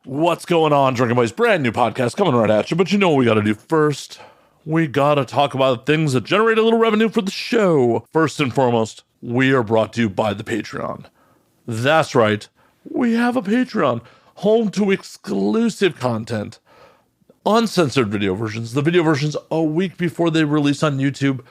What's going on, Drinking Boys? Brand new podcast coming right at you. But you know what we got to do first? We got to talk about things that generate a little revenue for the show. First and foremost, we are brought to you by the Patreon. That's right. We have a Patreon, home to exclusive content, uncensored video versions. The video versions a week before they release on YouTube.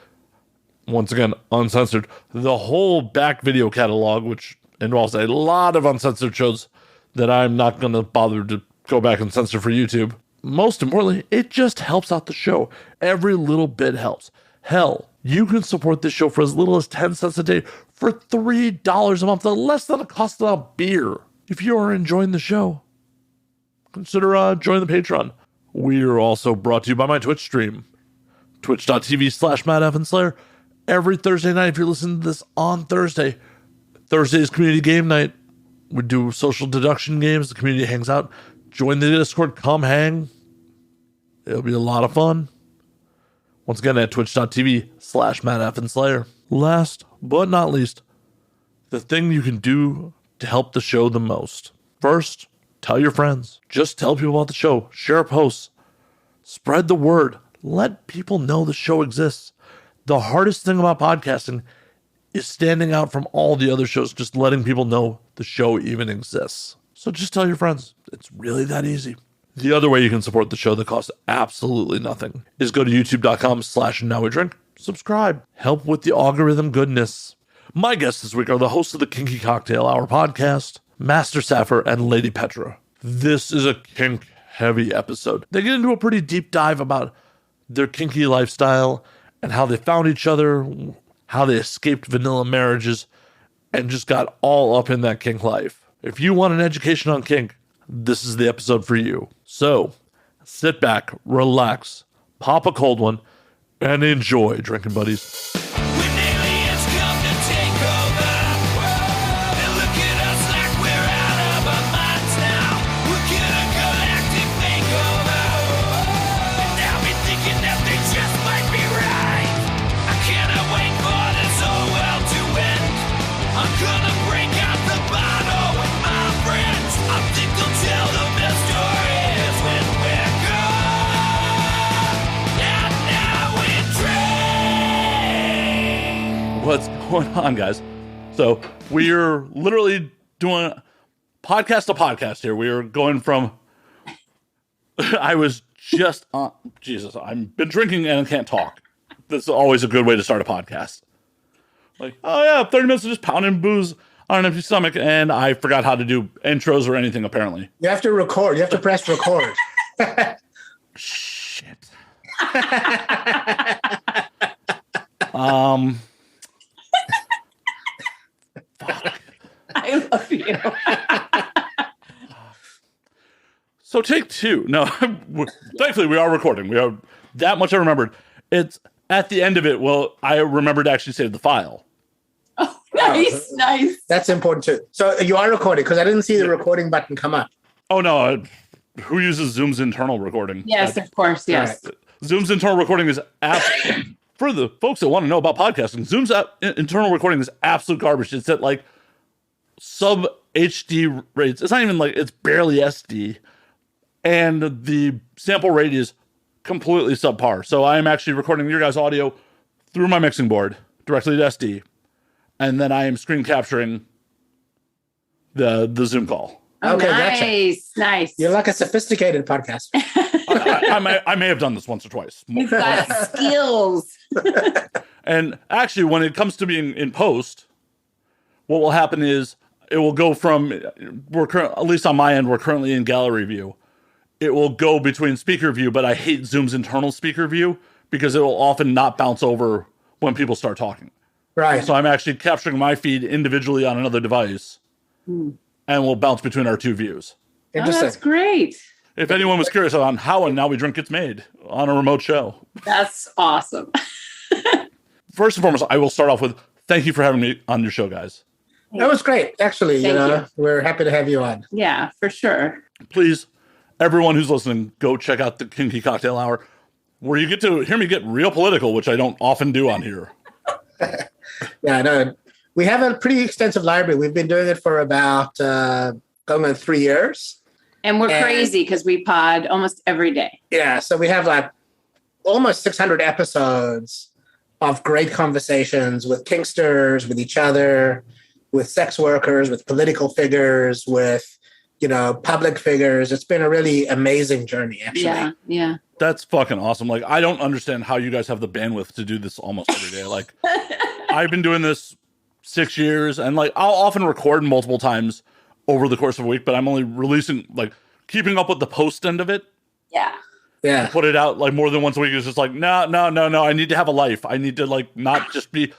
Once again, uncensored. The whole back video catalog, which involves a lot of uncensored shows that I'm not going to bother to go back and censor for YouTube. Most importantly, it just helps out the show. Every little bit helps. Hell, you can support this show for as little as 10 cents a day for $3 a month, less than a cost of a beer. If you are enjoying the show, consider joining the Patreon. We are also brought to you by my Twitch stream, twitch.tv/MattEvanSlayer. Every Thursday night, if you're listening to this on Thursday, Thursday is community game night. We do social deduction games. The community hangs out. Join the Discord. Come hang. It'll be a lot of fun. Once again, at twitch.tv/MattEvanSlayer. Last but not least, the thing you can do to help the show the most. First, tell your friends. Just tell people about the show. Share posts. Spread the word. Let people know the show exists. The hardest thing about podcasting is standing out from all the other shows, just letting people know the show even exists. So just tell your friends. It's really that easy. The other way you can support the show that costs absolutely nothing is go to youtube.com/nowwedrink. Subscribe. Help with the algorithm goodness. My guests this week are the hosts of the Kinky Cocktail Hour podcast, Master Saffer and Lady Petra. This is a kink-heavy episode. They get into a pretty deep dive about their kinky lifestyle and how they found each other, how they escaped vanilla marriages, and just got all up in that kink life. If you want an education on kink, this is the episode for you. So, sit back, relax, pop a cold one, and enjoy, drinking buddies. What's going on, guys? So we're literally doing podcast to podcast here. We are going from I was just Jesus, I've been drinking and I can't talk. That's always a good way to start a podcast. Like, oh yeah, 30 minutes of just pounding booze on an empty stomach, and I forgot how to do intros or anything, apparently. You have to record. You have to press record. Shit. I love you. So take two. No, thankfully we are recording. We are that much I remembered. It's at the end of it. Well, I remembered to actually save the file. Oh, nice, nice. That's important too. So you are recording because I didn't see the recording button come up. Oh no, who uses Zoom's internal recording? Yes, of course. Yes. Right. Zoom's internal recording is for the folks that want to know about podcasting. Zoom's internal recording is absolute garbage. It's at like sub HD rates. It's not even like, it's barely SD. And the sample rate is completely subpar. So I am actually recording your guys' audio through my mixing board directly to SD. And then I am screen capturing the Zoom call. Oh, Okay, nice, gotcha. Nice. You're like a sophisticated podcaster. I may have done this once or twice. You've got skills. And actually, when it comes to being in post, what will happen is it will go from, at least on my end, we're currently in gallery view. It will go between speaker view, but I hate Zoom's internal speaker view because it will often not bounce over when people start talking. Right. So I'm actually capturing my feed individually on another device and will bounce between our two views. Oh, Interesting. that's great. If anyone was curious on how and Now We Drink gets made on a remote show. That's awesome. First and foremost, I will start off with thank you for having me on your show, guys. That was great. Actually, Thank you. We're happy to have you on. Yeah, for sure. Please, everyone who's listening, go check out the Kinky Cocktail Hour, where you get to hear me get real political, which I don't often do on here. Yeah, no, we have a pretty extensive library. We've been doing it for about going on 3 years. And we're crazy because we pod almost every day. Yeah. So we have like almost 600 episodes of great conversations with kinksters, with each other, with sex workers, with political figures, with, public figures. It's been a really amazing journey, actually. Yeah. Yeah. That's fucking awesome. Like, I don't understand how you guys have the bandwidth to do this almost every day. Like, I've been doing this 6 years, and like, I'll often record multiple times over the course of a week, but I'm only releasing, like, keeping up with the post end of it. Yeah. Yeah. Put it out like more than once a week is just like, no. I need to have a life. I need to like not just be,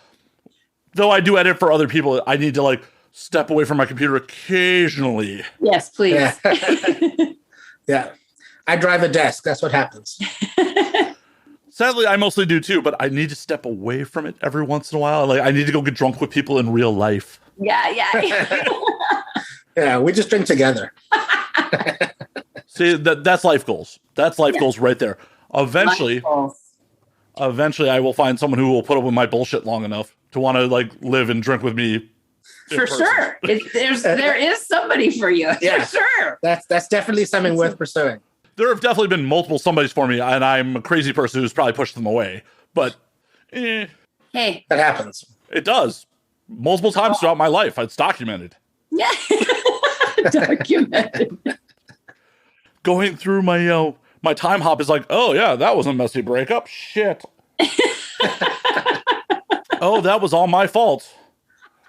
though I do edit for other people. I need to like step away from my computer occasionally. Yes, please. Yeah. Yeah. I drive a desk. That's what happens. Sadly, I mostly do too, but I need to step away from it every once in a while. Like, I need to go get drunk with people in real life. Yeah. Yeah. We just drink together. See, that's life goals. That's life goals right there. Eventually, I will find someone who will put up with my bullshit long enough to want to like live and drink with me. For sure. There is somebody for you. Yeah. For sure. That's definitely something worth pursuing. There have definitely been multiple somebodies for me, and I'm a crazy person who's probably pushed them away. But Hey. That happens. It does. Multiple times throughout my life. It's documented. Yeah. Documented. Going through my my time hop is like, oh yeah, that was a messy breakup. Shit. Oh, that was all my fault.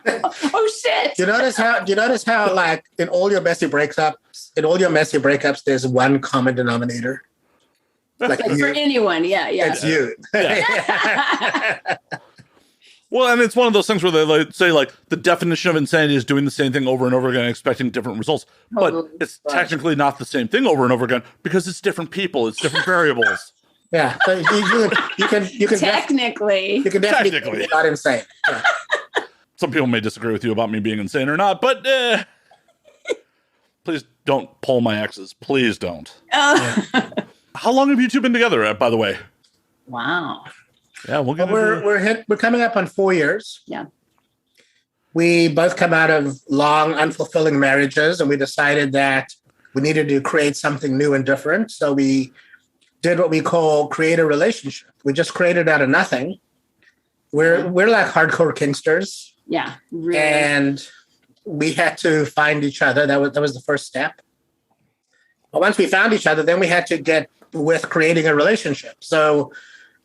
Oh shit. Do you notice how like in all your messy breakups, there's one common denominator? Like for anyone, yeah. It's you. Yeah. Well, and it's one of those things where they like say like the definition of insanity is doing the same thing over and over again, expecting different results. But it's technically not the same thing over and over again because it's different people, it's different variables. Yeah, so you can technically definitely not insane. Yeah. Some people may disagree with you about me being insane or not, but please don't pull my exes. Please don't. How long have you two been together, by the way? Wow. Yeah, we're coming up on 4 years. Yeah. We both come out of long, unfulfilling marriages, and we decided that we needed to create something new and different. So we did what we call create a relationship. We just created out of nothing. We're like hardcore kinksters. Yeah, really. And we had to find each other. That was the first step. But once we found each other, then we had to get with creating a relationship. So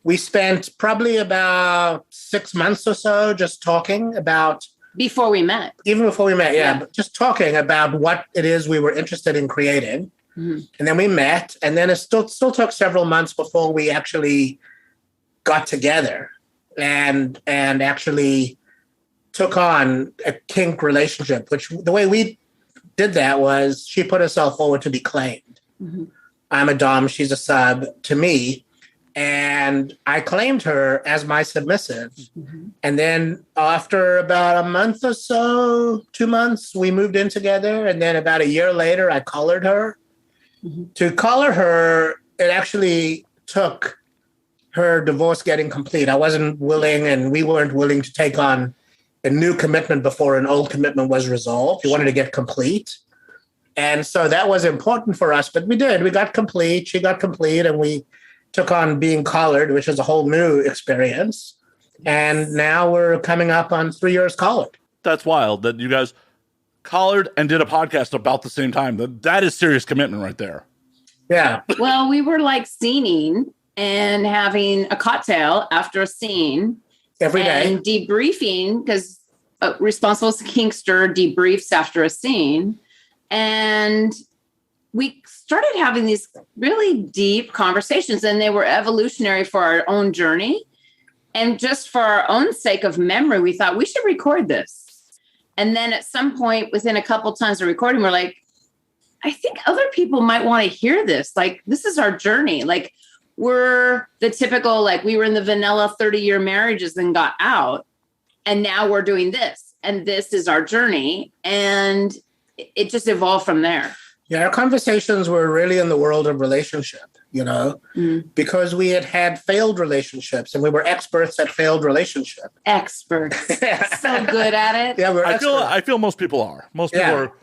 we spent probably about 6 months or so just talking about... Before we met. Even before we met, yeah. But just talking about what it is we were interested in creating. Mm-hmm. And then we met, and then it still took several months before we actually got together and actually took on a kink relationship, which the way we did that was she put herself forward to be claimed. Mm-hmm. I'm a dom, she's a sub to me. And I claimed her as my submissive. Mm-hmm. And then after about a month or so, 2 months, we moved in together. And then about a year later, I collared her. Mm-hmm. To collar her, it actually took her divorce getting complete. I wasn't willing, and we weren't willing to take on a new commitment before an old commitment was resolved. We wanted to get complete. And so that was important for us, but we did. We got complete. She got complete, and we took on being collared, which is a whole new experience. And now we're coming up on 3 years collared. That's wild that you guys collared and did a podcast about the same time. That is serious commitment right there. Yeah. Well, we were like scening and having a cocktail after a scene. Every day. And debriefing, because a responsible kinkster debriefs after a scene. And we started having these really deep conversations, and they were evolutionary for our own journey. And just for our own sake of memory, we thought we should record this. And then at some point within a couple times of recording, we're like, I think other people might want to hear this. Like, this is our journey. Like, we're the typical, like, we were in the vanilla 30-year marriages and got out. And now we're doing this. And this is our journey. And it just evolved from there. Yeah, our conversations were really in the world of relationship, because we had failed relationships, and we were experts at failed relationship. Experts. So good at it. Yeah, I feel most people are. Most people are.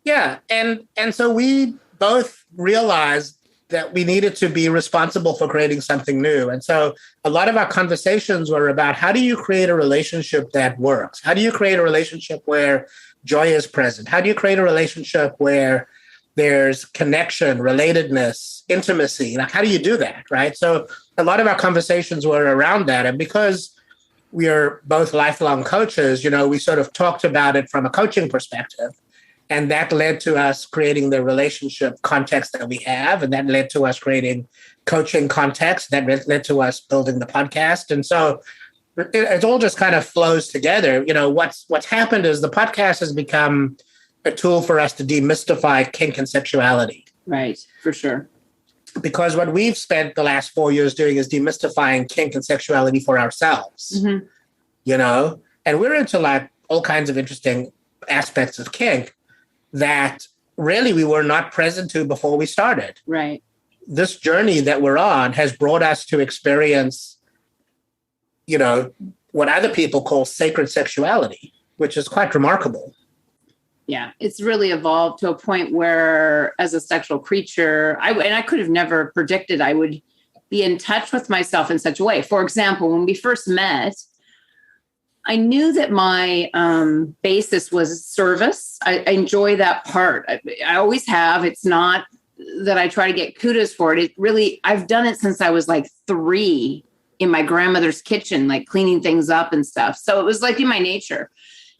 Yeah, and so we both realized that we needed to be responsible for creating something new. And so a lot of our conversations were about how do you create a relationship that works? How do you create a relationship where joy is present? How do you create a relationship where there's connection, relatedness, intimacy? Like, how do you do that, right? So a lot of our conversations were around that. And because we are both lifelong coaches, we sort of talked about it from a coaching perspective. And that led to us creating the relationship context that we have. And that led to us creating coaching context. That led to us building the podcast. And so it all just kind of flows together. What's happened is the podcast has become a tool for us to demystify kink and sexuality. Right, for sure. Because what we've spent the last 4 years doing is demystifying kink and sexuality for ourselves, and we're into like all kinds of interesting aspects of kink that really we were not present to before we started. Right. This journey that we're on has brought us to experience, what other people call sacred sexuality, which is quite remarkable. Yeah, it's really evolved to a point where as a sexual creature, I could have never predicted I would be in touch with myself in such a way. For example, when we first met, I knew that my basis was service. I enjoy that part. I always have. It's not that I try to get kudos for it. It really, I've done it since I was like 3 in my grandmother's kitchen, like cleaning things up and stuff. So it was like in my nature.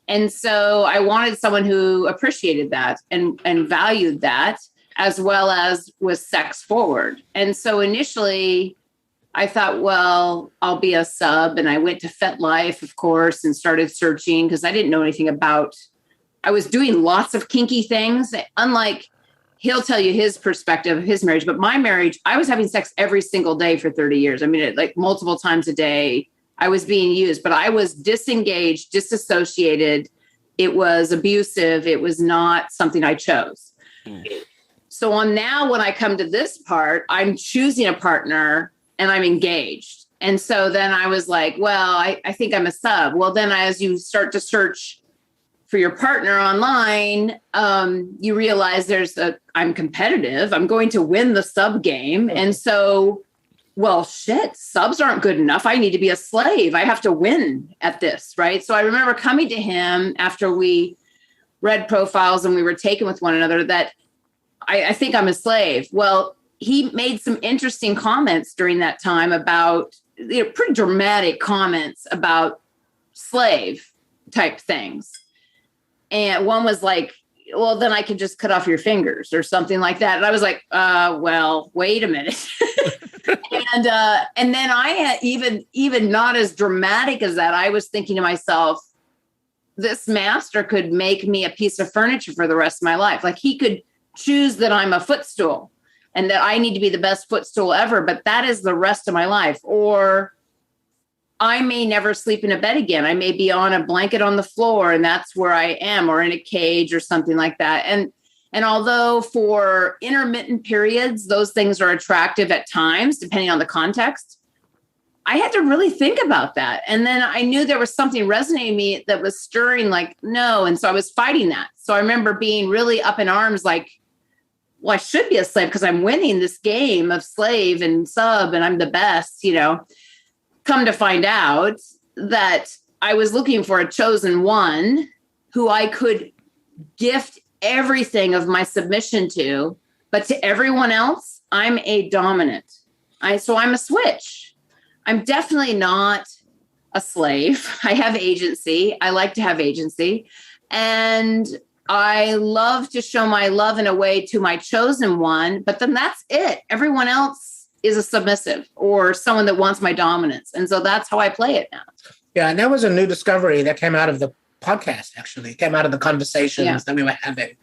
And so I wanted someone who appreciated that and valued that, as well as was sex forward. And so initially I thought, well, I'll be a sub. And I went to FetLife, of course, and started searching because I didn't know anything about, I was doing lots of kinky things. Unlike, he'll tell you his perspective of his marriage, but my marriage, I was having sex every single day for 30 years. I mean, like multiple times a day. I was being used, but I was disengaged, disassociated. It was abusive. It was not something I chose. So on now, when I come to this part, I'm choosing a partner and I'm engaged. And so then I was like, well, I think I'm a sub. Well, then as you start to search for your partner online, you realize I'm competitive. I'm going to win the sub game. And so, well, shit, subs aren't good enough. I need to be a slave. I have to win at this, right? So I remember coming to him after we read profiles and we were taken with one another that I think I'm a slave. Well, he made some interesting comments during that time about, pretty dramatic comments about slave type things. And one was like, well, then I could just cut off your fingers or something like that. And I was like, well, wait a minute. And then I had even not as dramatic as that. I was thinking to myself, this master could make me a piece of furniture for the rest of my life. Like he could choose that I'm a footstool and that I need to be the best footstool ever, but that is the rest of my life. Or I may never sleep in a bed again. I may be on a blanket on the floor and that's where I am, or in a cage or something like that. And although for intermittent periods, those things are attractive at times, depending on the context, I had to really think about that. And then I knew there was something resonating in me that was stirring like, no. And so I was fighting that. So I remember being really up in arms, like, well, I should be a slave because I'm winning this game of slave and sub and I'm the best, Come to find out that I was looking for a chosen one who I could gift everything of my submission to, but to everyone else, I'm a dominant. So I'm a switch. I'm definitely not a slave. I have agency. I like to have agency. And I love to show my love in a way to my chosen one, but then that's it. Everyone else is a submissive or someone that wants my dominance. And so that's how I play it now. Yeah. And that was a new discovery that came out of the podcast, actually. It came out of the conversations that we were having.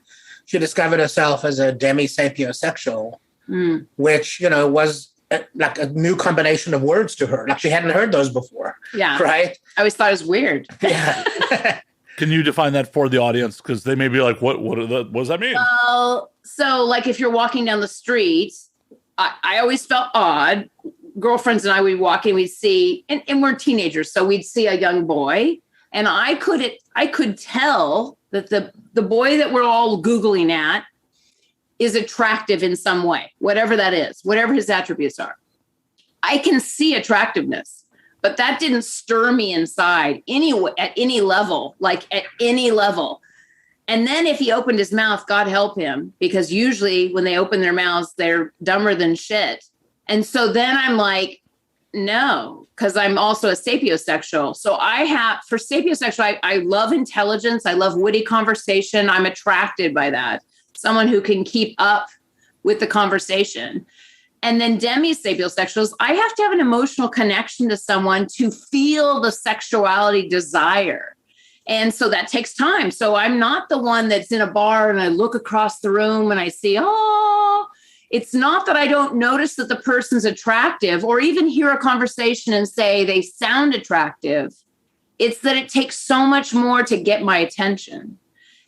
She discovered herself as a demi-sapiosexual, which, was like a new combination of words to her. Like she hadn't heard those before. Yeah. Right? I always thought it was weird. Yeah. Can you define that for the audience? Because they may be like, what does that mean? Well, so like if you're walking down the street, I always felt odd. Girlfriends and I would walk in, we'd see, and we're teenagers, so we'd see a young boy. And I could tell that the boy that we're all Googling at is attractive in some way, whatever that is, whatever his attributes are. I can see attractiveness, but that didn't stir me inside at any level. And then if he opened his mouth, God help him, because usually when they open their mouths, they're dumber than shit. And so then I'm like, no, because I'm also a sapiosexual. So for sapiosexual, I love intelligence. I love witty conversation. I'm attracted by that. Someone who can keep up with the conversation. And then demi-sapiosexuals, I have to have an emotional connection to someone to feel the sexuality desire. And so that takes time. So I'm not the one that's in a bar and I look across the room and I see, it's not that I don't notice that the person's attractive or even hear a conversation and say they sound attractive. It's that it takes so much more to get my attention.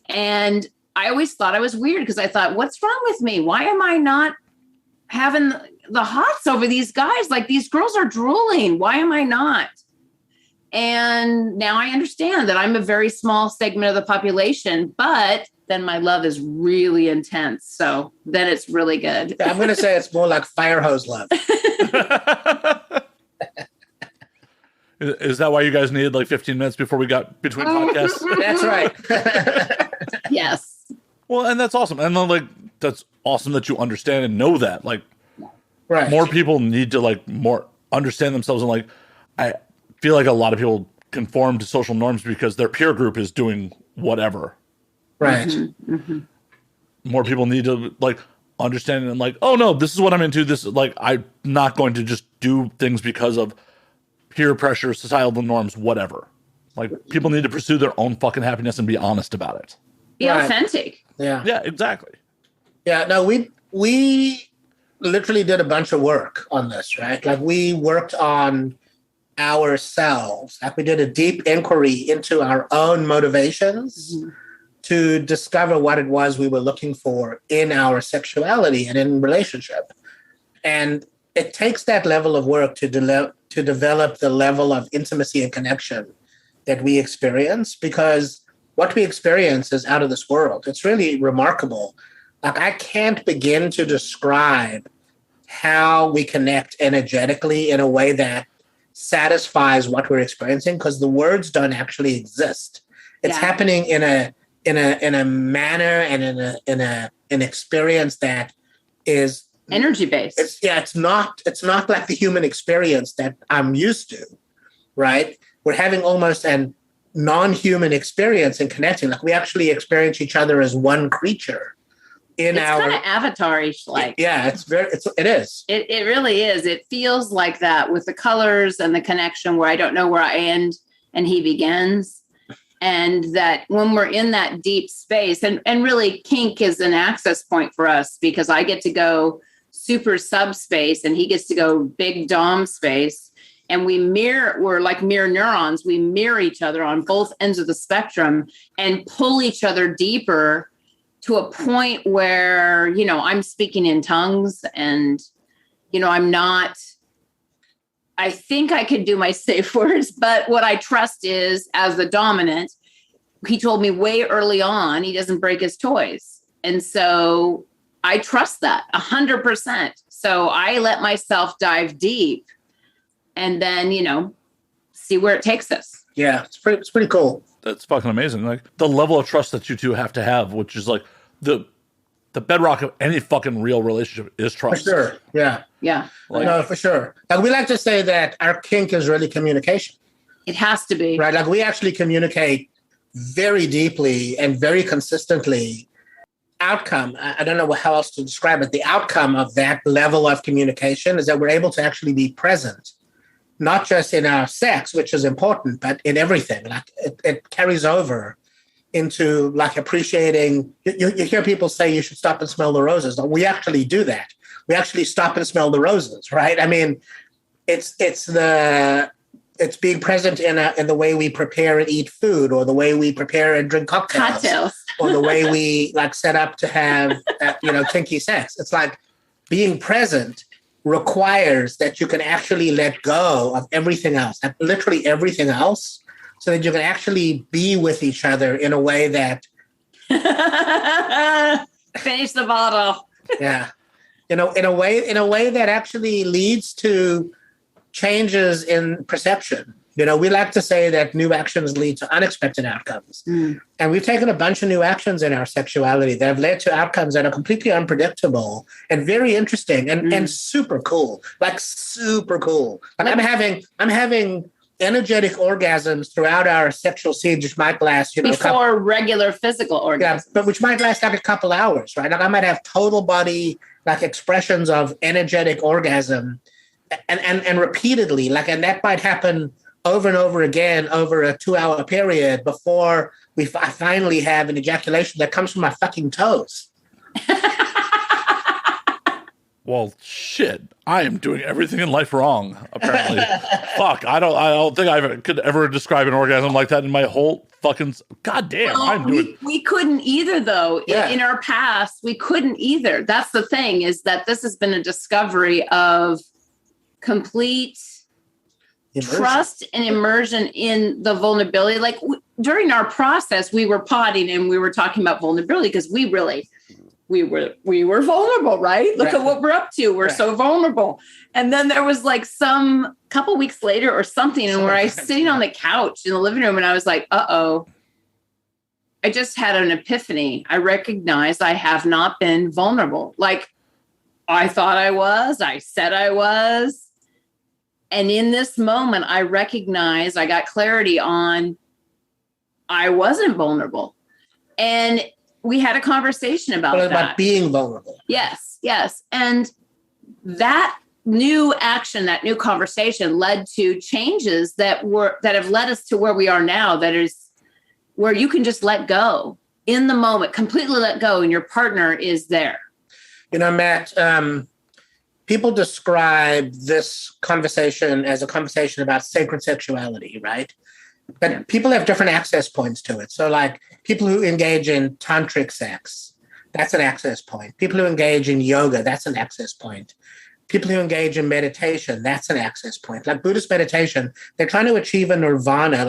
And I always thought I was weird because I thought, what's wrong with me? Why am I not having the hots over these guys? Like, these girls are drooling. Why am I not? And now I understand that I'm a very small segment of the population, but then my love is really intense. So then it's really good. Yeah, I'm going to say it's more like fire hose love. Is that why you guys needed like 15 minutes before we got between podcasts? That's right. Yes. Well, and that's awesome. And then, like, that's awesome that you understand and know that. Like, right. More people need to like more understand themselves. And like, I feel like a lot of people conform to social norms because their peer group is doing whatever. Right. Mm-hmm. Mm-hmm. More people need to like understand and like, oh no, this is what I'm into. This is like, I'm not going to just do things because of peer pressure, societal norms, whatever. Like, people need to pursue their own fucking happiness and be honest about it. Be authentic. Yeah. Yeah, exactly. Yeah. No, we literally did a bunch of work on this, right? Like, we worked on ourselves. Like, we did a deep inquiry into our own motivations to discover what it was we were looking for in our sexuality and in relationship. And it takes that level of work to develop the level of intimacy and connection that we experience, because what we experience is out of this world. It's really remarkable. Like, I can't begin to describe how we connect energetically in a way that satisfies what we're experiencing, because the words don't actually exist. It's happening in a manner and in an experience that is energy based. It's not like the human experience that I'm used to, right? We're having almost an non-human experience in connecting. Like, we actually experience each other as one creature. It's kind of avatar-ish, like. Yeah, it is. It really is. It feels like that with the colors and the connection where I don't know where I end and he begins. And that when we're in that deep space, and really kink is an access point for us, because I get to go super subspace and he gets to go big dom space. And we're like mirror neurons. We mirror each other on both ends of the spectrum and pull each other deeper to a point where, I'm speaking in tongues and, I think I could do my safe words, but what I trust is, as the dominant, he told me way early on, he doesn't break his toys. And so I trust that 100%. So I let myself dive deep and then, see where it takes us. Yeah, it's pretty cool. That's fucking amazing. Like, the level of trust that you two have to have, which is like the bedrock of any fucking real relationship, is trust. For sure. Yeah. Yeah. Like, no, for sure. Like, we like to say that our kink is really communication. It has to be. Right. Like, we actually communicate very deeply and very consistently. Outcome, I don't know how else to describe it. The outcome of that level of communication is that we're able to actually be present, not just in our sex, which is important, but in everything. Like, it carries over into like appreciating. You hear people say you should stop and smell the roses. We actually do that. We actually stop and smell the roses, right? I mean, it's being present in the way we prepare and eat food, or the way we prepare and drink cocktails. Or the way we like set up to have kinky sex. It's like being present requires that you can actually let go of everything else, literally everything else, so that you can actually be with each other in a way that Finish the bottle. Yeah. In a way that actually leads to changes in perception. We like to say that new actions lead to unexpected outcomes. And we've taken a bunch of new actions in our sexuality that have led to outcomes that are completely unpredictable and very interesting and super cool. Like super cool. Like I'm having energetic orgasms throughout our sexual scenes, which might last, before regular physical orgasms. Yeah, but which might last like a couple hours, right? Like I might have total body like expressions of energetic orgasm and repeatedly, and that might happen over and over again over a 2-hour period before I finally have an ejaculation that comes from my fucking toes. Well, shit. I am doing everything in life wrong, apparently. Fuck. I don't think I could ever describe an orgasm like that in my whole fucking... God damn. Well, we couldn't either, though. Yeah. In our past, we couldn't either. That's the thing, is that this has been a discovery of complete trust and immersion in the vulnerability. Like during our process, we were potting and we were talking about vulnerability because we were vulnerable, right? Look at what we're up to. We're so vulnerable. And then there was like some couple weeks later or something, and where I was sitting on the couch in the living room and I was like, I just had an epiphany. I recognized I have not been vulnerable. Like I thought I was, I said I was. And in this moment, I recognized, I got clarity on I wasn't vulnerable. And we had a conversation about that. About being vulnerable. Yes. And that new action, that new conversation led to changes that have led us to where we are now, that is where you can just let go in the moment, completely let go, and your partner is there. Matt, people describe this conversation as a conversation about sacred sexuality, right? But people have different access points to it. So like people who engage in tantric sex, that's an access point. People who engage in yoga, that's an access point. People who engage in meditation, that's an access point. Like Buddhist meditation, they're trying to achieve a nirvana,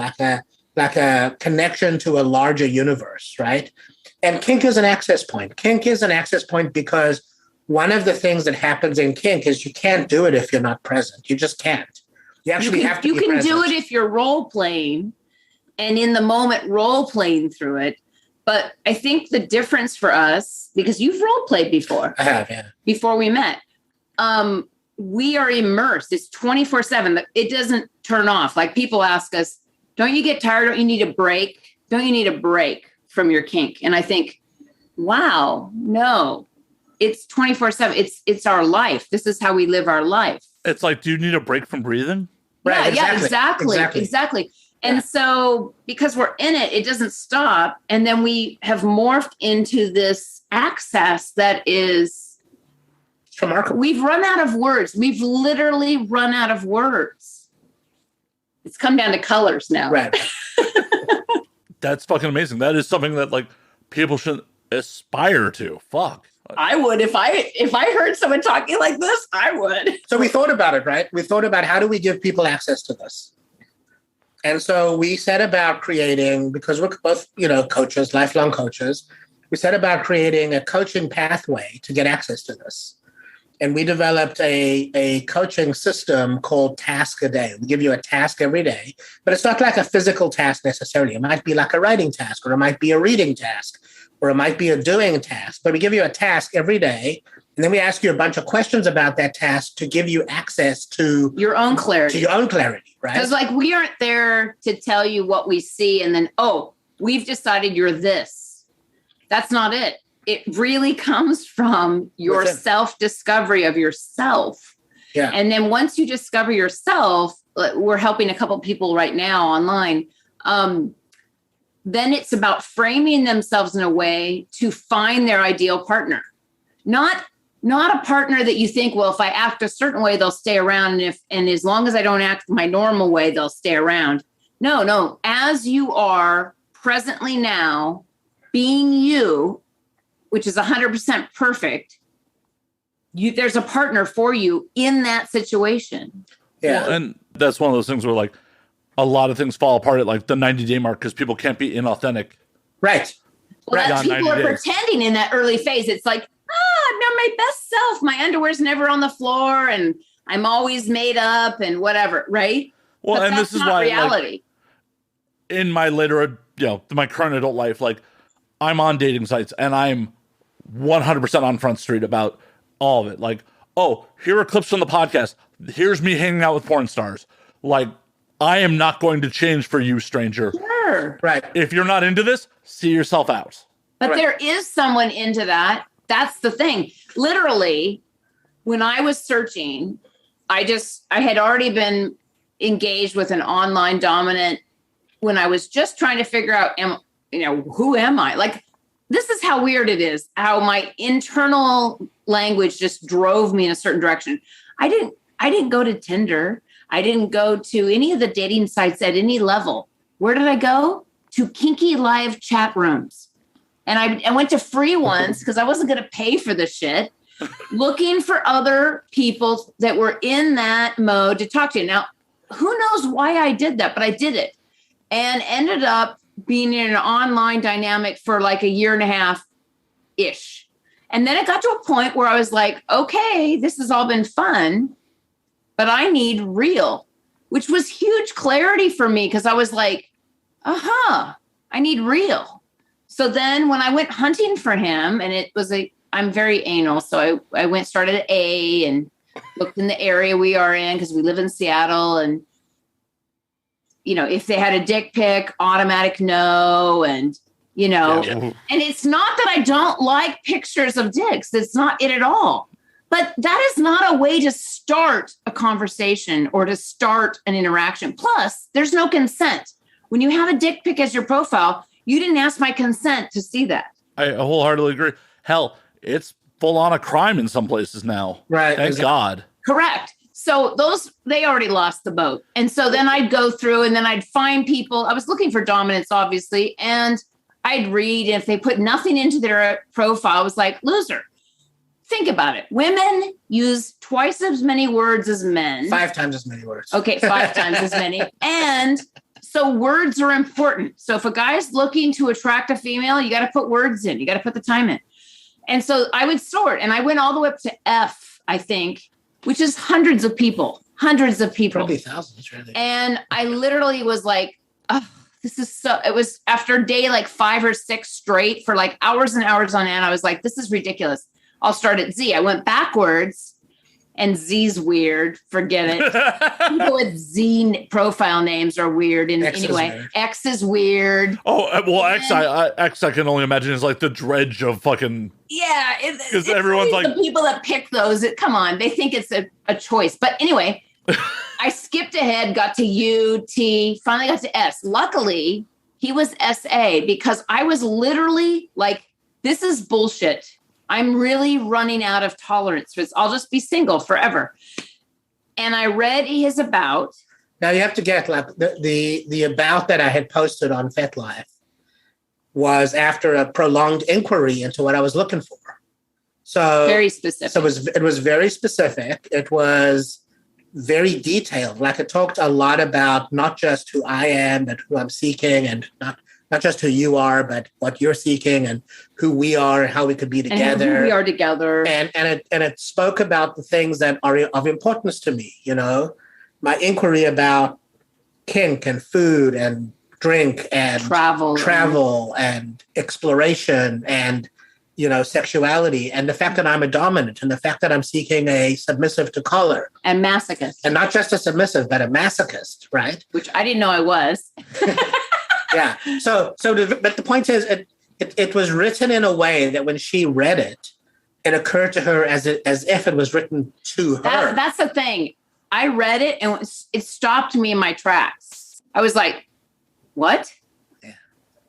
like a connection to a larger universe, right? And kink is an access point. Kink is an access point because one of the things that happens in kink is you can't do it if you're not present. You just can't. You actually have to be present. You can do it if you're role playing and in the moment role playing through it. But I think the difference for us, because you've role played before. I have, yeah. Before we met. We are immersed. It's 24/7. It doesn't turn off. Like people ask us, don't you get tired? Don't you need a break? Don't you need a break from your kink? And I think, wow, no. It's 24/7. It's our life. This is how we live our life. It's like, do you need a break from breathing? Right, yeah, exactly. And so because we're in it, it doesn't stop. And then we have morphed into this access that is remarkable. We've run out of words. We've literally run out of words. It's come down to colors now. Right. That's fucking amazing. That is something that like people should aspire to. Fuck. I would if I heard someone talking like this, I would. So we thought about it, right? We thought about how do we give people access to this? And so we set about creating, because we're both, coaches, lifelong coaches, we set about creating a coaching pathway to get access to this. And we developed a coaching system called Task a Day. We give you a task every day, but it's not like a physical task necessarily. It might be like a writing task, or it might be a reading task, or it might be a doing task. But we give you a task every day, and then we ask you a bunch of questions about that task to give you access to your own clarity. Right? Because like we aren't there to tell you what we see and then, we've decided you're this. That's not it. It really comes from your self-discovery of yourself. Yeah. And then once you discover yourself, we're helping a couple people right now online. Then it's about framing themselves in a way to find their ideal partner. Not a partner that you think, well, if I act a certain way, they'll stay around. And as long as I don't act my normal way, they'll stay around. No. As you are presently now, being you, which is 100% perfect, there's a partner for you in that situation. Yeah. Well, and that's one of those things where like a lot of things fall apart at like the 90-day mark because people can't be inauthentic. Right. Well, that beyond people 90 are days. pretending in that early phase. It's like, I'm not my best self. My underwear's never on the floor and I'm always made up and whatever, right? Well, But and that's this is not why, reality. in my later, my current adult life, I'm on dating sites and I'm 100% on Front Street about all of it. Like, oh, here are clips from the podcast. Here's me hanging out with porn stars. Like, I am not going to change for you, stranger. Sure. Right. If you're not into this, see yourself out. But Right. there is someone into that. That's the thing. Literally, when I was searching, I had already been engaged with an online dominant when I was just trying to figure out, who am I? Like, this is how weird it is, how my internal language just drove me in a certain direction. I didn't go to Tinder. I didn't go to any of the dating sites at any level. Where did I go? To Kinky live chat rooms. And I went to free ones because I wasn't going to pay for the shit, looking for other people that were in that mode to talk to. Now, who knows why I did that, but I did it and ended up being in an online dynamic for like a year and a half-ish. And then it got to a point where I was like, okay, this has all been fun, but I need real, which was huge clarity for me because I was like, I need real. So then when I went hunting for him, and it was I'm very anal. So I started at A and looked in the area we are in because we live in Seattle. And, if they had a dick pic, automatic no. And, and it's not that I don't like pictures of dicks. That's not it at all. But that is not a way to start a conversation or to start an interaction. Plus, there's no consent. When you have a dick pic as your profile, you didn't ask my consent to see that. I wholeheartedly agree. Hell, it's full on a crime in some places now. Right. Thank God. Correct. So they already lost the boat. And so then I'd go through and then I'd find people. I was looking for dominance, obviously. And I'd read. And if they put nothing into their profile, I was like, loser. Think about it. Women use twice as many words as men. 5 times as many words. Okay, 5 times as many. And so words are important. So if a guy's looking to attract a female, you got to put words in. You got to put the time in. And so I would sort, and I went all the way up to F, I think, which is hundreds of people. Probably thousands, really. And I literally was like, oh, this is so, it was after day like 5 or 6 straight for like hours and hours on end. I was like, this is ridiculous. I'll start at Z. I went backwards and Z's weird. Forget it. People with Z profile names are weird. And anyway, X is weird. Oh, well, X I can only imagine is like the dredge of fucking. Yeah. Because everyone's like. The people that pick those, come on, they think it's a choice. But anyway, I skipped ahead, got to U, T, finally got to S. Luckily, he was SA because I was literally like, this is bullshit. I'm really running out of tolerance for this. I'll just be single forever. And I read his about. Now you have to get like the about that I had posted on FetLife was after a prolonged inquiry into what I was looking for. So very specific. So it was very specific. It was very detailed. Like it talked a lot about not just who I am, but who I'm seeking, and not just who you are, but what you're seeking and who we are and how we could be together. And who we are together. And it spoke about the things that are of importance to me, my inquiry about kink and food and drink and travel and exploration and, sexuality, and the fact that I'm a dominant and the fact that I'm seeking a submissive to collar. And masochist. And not just a submissive, but a masochist, right? Which I didn't know I was. Yeah. But the point is, it was written in a way that when she read it, it occurred to her as if it was written to her. That's the thing. I read it and it stopped me in my tracks. I was like, what? Yeah.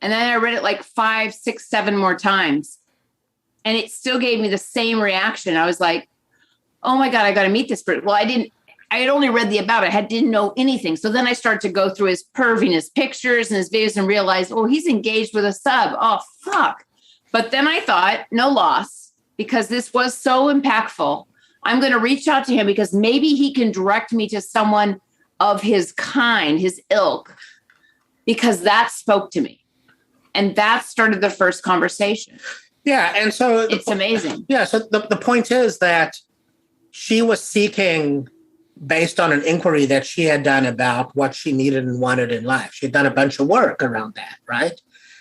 And then I read it like 5, 6, 7 more times. And it still gave me the same reaction. I was like, oh my God, I got to meet this person. Well, I had only read the about it. I didn't know anything. So then I started to go through his perviness pictures and his videos and realized, oh, he's engaged with a sub. Oh, fuck. But then I thought, no loss, because this was so impactful. I'm going to reach out to him because maybe he can direct me to someone of his kind, his ilk, because that spoke to me. And that started the first conversation. Yeah. And so it's amazing. Yeah. So the point is that she was seeking based on an inquiry that she had done about what she needed and wanted in life. She had done a bunch of work around that, right?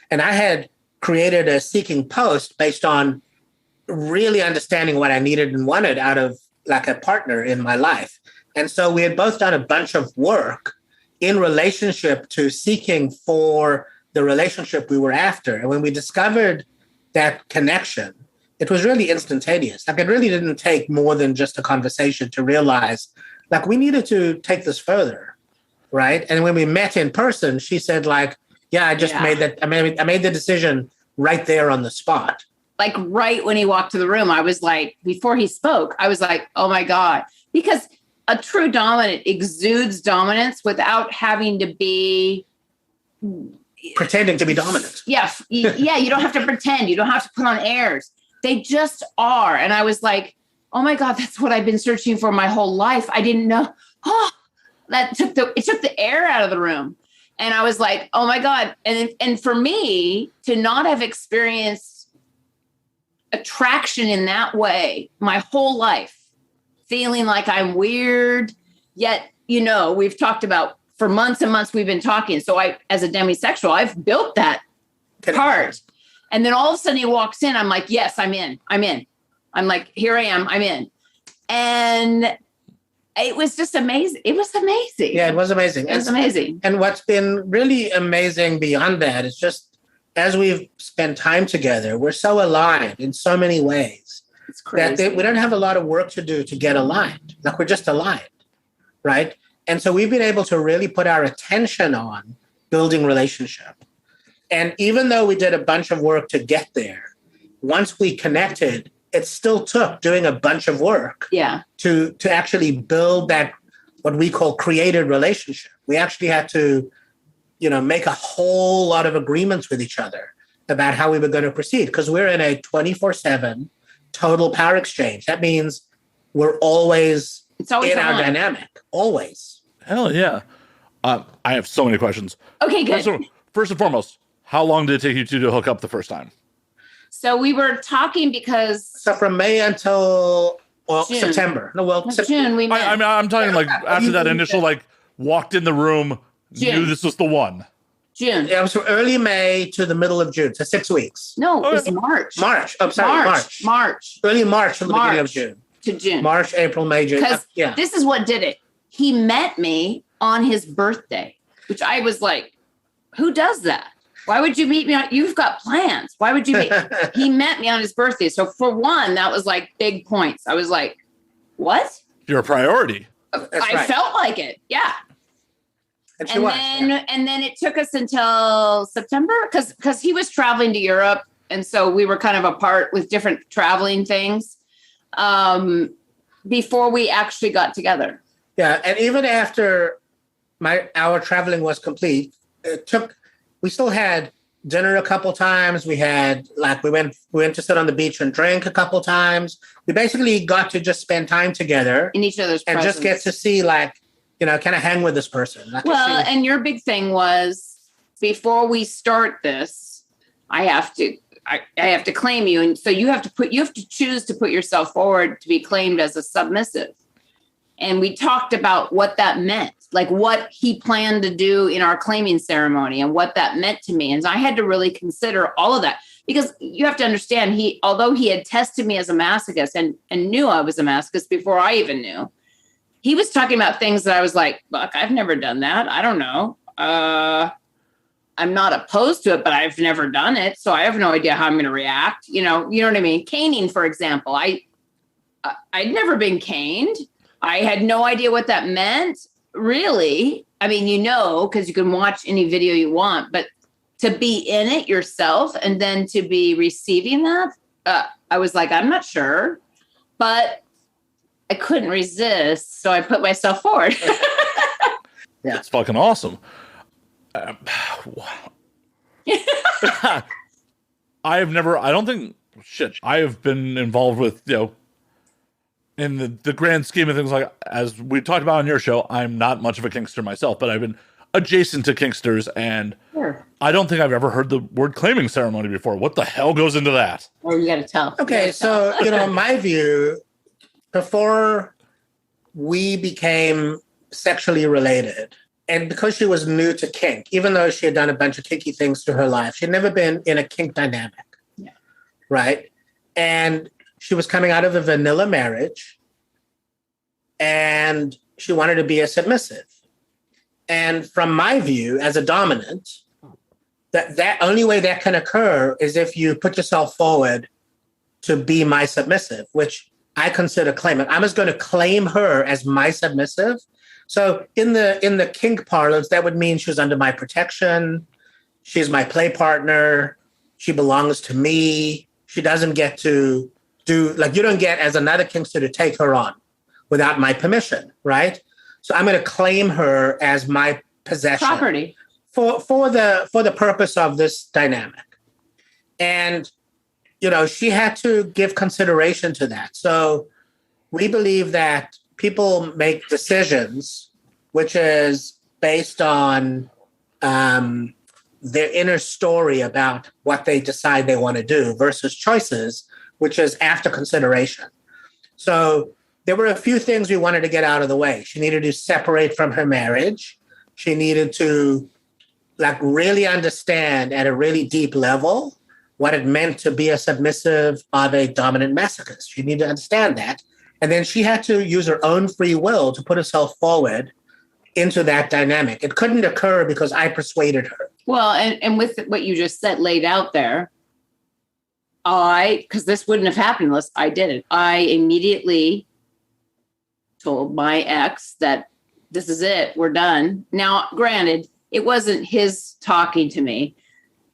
And I had created a seeking post based on really understanding what I needed and wanted out of like a partner in my life. And so we had both done a bunch of work in relationship to seeking for the relationship we were after. And when we discovered that connection, it was really instantaneous. Like it really didn't take more than just a conversation to realize like we needed to take this further, right? And when we met in person, she said like, yeah, I just made that. I made the decision right there on the spot. Like right when he walked to the room, I was like, before he spoke, I was like, oh my God, because a true dominant exudes dominance without having to be pretending to be dominant. Yeah. Yeah. You don't have to pretend. You don't have to put on airs. They just are. And I was like, oh my God, that's what I've been searching for my whole life. I didn't know. Oh, it took the air out of the room. And I was like, oh my God. And for me to not have experienced attraction in that way my whole life, feeling like I'm weird, yet, we've talked about for months and months, we've been talking. So I, as a demisexual, I've built that part. And then all of a sudden he walks in. I'm like, yes, I'm in. I'm like, here I am. I'm in. And it was just amazing. It was amazing. Yeah, it was amazing. It was amazing. And what's been really amazing beyond that is just as we've spent time together, we're so aligned in so many ways. It's crazy. We don't have a lot of work to do to get aligned. Like we're just aligned, right? And so we've been able to really put our attention on building relationship. And even though we did a bunch of work to get there, once we connected, it still took doing a bunch of work to actually build that, what we call created relationship. We actually had to, make a whole lot of agreements with each other about how we were going to proceed because we're in a 24/7 total power exchange. That means we're always in our dynamic, always. Hell yeah. I have so many questions. Okay, good. First and foremost, how long did it take you two to hook up the first time? So we were talking because... So from May until June. September. June we met. I'm talking like after that initial, like walked in the room, knew this was the one. June. Yeah, it was from early May to the middle of June, so 6 weeks. No, it was March. March. Early March to the beginning of June. To June. March, April, May, June. Because this is what did it. He met me on his birthday, which I was like, who does that? Why would you meet me? You've got plans. Why would you meet? He met me on his birthday. So for one, that was like big points. I was like, what? You're a priority. I felt like it. Yeah. And then it took us until September because he was traveling to Europe. And so we were kind of apart with different traveling things before we actually got together. Yeah. And even after our traveling was complete, we still had dinner a couple times. We had we went to sit on the beach and drink a couple times. We basically got to just spend time together in each other's and presence. just get to see kind of hang with this person. And your big thing was before we start this, I have to claim you. And so you have to choose to put yourself forward to be claimed as a submissive. And we talked about what that meant, like what he planned to do in our claiming ceremony and what that meant to me. And I had to really consider all of that because you have to understand although he had tested me as a masochist and knew I was a masochist before I even knew, he was talking about things that I was like, look, I've never done that. I don't know. I'm not opposed to it, but I've never done it. So I have no idea how I'm going to react. You know what I mean? Caning, for example, I'd never been caned. I had no idea what that meant, really. I mean, because you can watch any video you want, but to be in it yourself and then to be receiving that, I was like, I'm not sure, but I couldn't resist. So I put myself forward. Yeah. It's fucking awesome. I have been involved with, in the grand scheme of things, like as we talked about on your show, I'm not much of a kinkster myself, but adjacent to kinksters, and Sure. I don't think I've ever heard the word claiming ceremony before. What the hell goes into that? Oh, you got to tell. Okay, so, my view, before we became sexually related, and because she was new to kink, even though she had done a bunch of kinky things through her life, she'd never been in a kink dynamic. Yeah. Right? And she was coming out of a vanilla marriage, and she wanted to be a submissive. And from my view, as a dominant, that only way that can occur is if you put yourself forward to be my submissive, which I consider claiming. I was going to claim her as my submissive. So in the kink parlance, that would mean she was under my protection. She's my play partner. She belongs to me. She doesn't get to do, like, you don't get as another kinkster to take her on without my permission, right? So I'm going to claim her as my possession. Property. For the purpose of this dynamic. And, she had to give consideration to that. So we believe that people make decisions, which is based on their inner story about what they decide they want to do versus choices, which is after consideration. So there were a few things we wanted to get out of the way. She needed to separate from her marriage. She needed to really understand at a really deep level what it meant to be a submissive of a dominant masochist. She needed to understand that. And then she had to use her own free will to put herself forward into that dynamic. It couldn't occur because I persuaded her. Well, and with what you just said laid out there, because this wouldn't have happened unless I did it. I immediately told my ex that this is it, we're done. Now, granted, it wasn't his talking to me.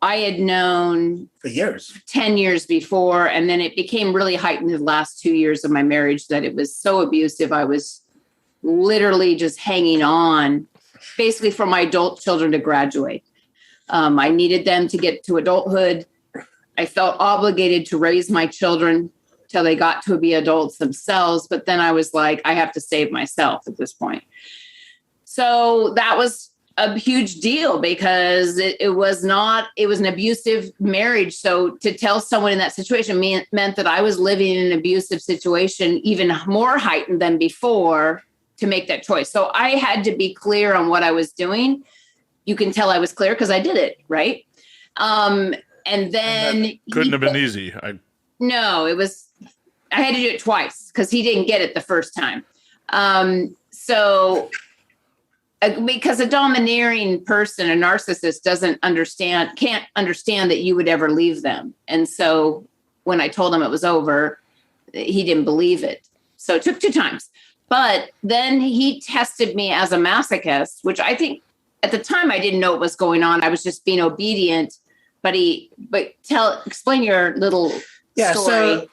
I had known for years, 10 years before, and then it became really heightened the last 2 years of my marriage that it was so abusive. I was literally just hanging on basically for my adult children to graduate. I needed them to get to adulthood. I felt obligated to raise my children till they got to be adults themselves. But then I was like, I have to save myself at this point. So that was a huge deal because it was an abusive marriage. So to tell someone in that situation meant that I was living in an abusive situation, even more heightened than before, to make that choice. So I had to be clear on what I was doing. You can tell I was clear because I did it, right? And then couldn't have been easy. No, it was, I had to do it twice because he didn't get it the first time. Because a domineering person, a narcissist, can't understand that you would ever leave them. And so when I told him it was over, he didn't believe it. So it took 2 times. But then he tested me as a masochist, which I think at the time I didn't know what was going on. I was just being obedient. But explain your little story.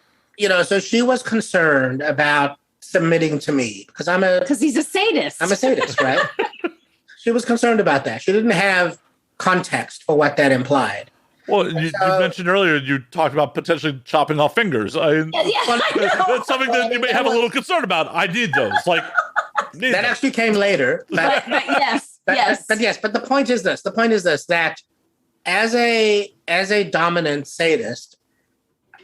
So she was concerned about submitting to me because he's a sadist. I'm a sadist, right? She was concerned about that. She didn't have context for what that implied. Well, you mentioned earlier, you talked about potentially chopping off fingers. That's something that you may have a little concern about. I need those. That actually came later. But yes. But the point is this. That as a dominant sadist,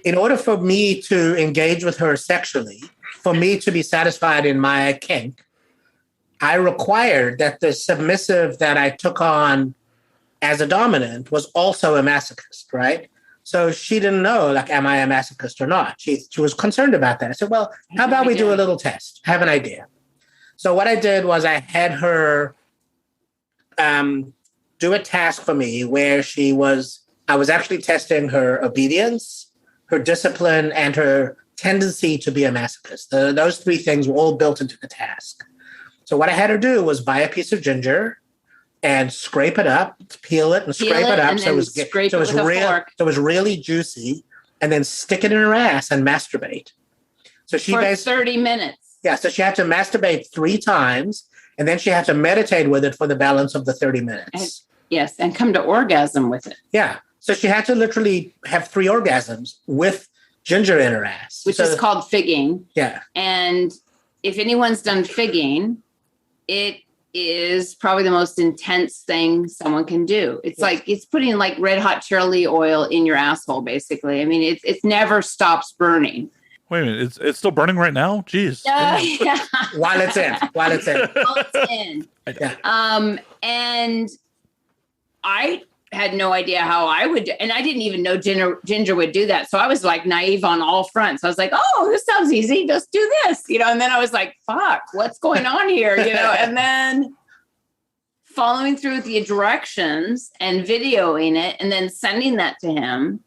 in order for me to engage with her sexually, for me to be satisfied in my kink, I required that the submissive that I took on as a dominant was also a masochist, right? So she didn't know, am I a masochist or not? She was concerned about that. I said, well, how about we do a little test? I have an idea. So what I did was I had her do a task for me where I was actually testing her obedience, her discipline, and her tendency to be a masochist. Those 3 things were all built into the task. So what I had her do was buy a piece of ginger and scrape it up, peel it and scrape it up so it was really juicy, and then stick it in her ass and masturbate. So she for 30 minutes. Yeah, so she had to masturbate 3 times, and then she had to meditate with it for the balance of the 30 minutes. And come to orgasm with it. Yeah. So she had to literally have 3 orgasms with ginger in her ass. Which is called figging. Yeah. And if anyone's done figging, it is probably the most intense thing someone can do. It's like it's putting like red hot chili oil in your asshole, basically. I mean, it never stops burning. Wait a minute, it's still burning right now? Jeez. Yeah. While it's in. While it's in. Yeah. And I had no idea how I would, and I didn't even know Ginger would do that. So I was like naive on all fronts. I was like, oh, this sounds easy. Just do this, and then I was like, fuck, what's going on here? And then following through with the directions and videoing it and then sending that to him.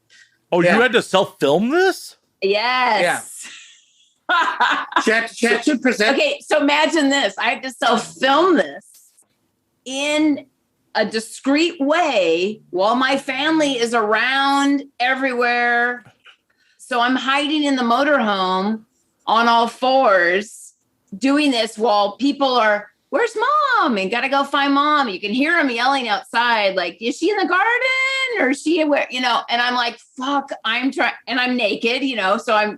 Oh, you had to self-film this? Yes. Yeah. She had to present. Okay. So imagine this. I had to self-film this in a discreet way while my family is around everywhere. So I'm hiding in the motorhome on all fours doing this while people are, where's mom? And got to go find mom. You can hear them yelling outside. Like, is she in the garden or is she where, and I'm like, fuck, I'm trying, and I'm naked, so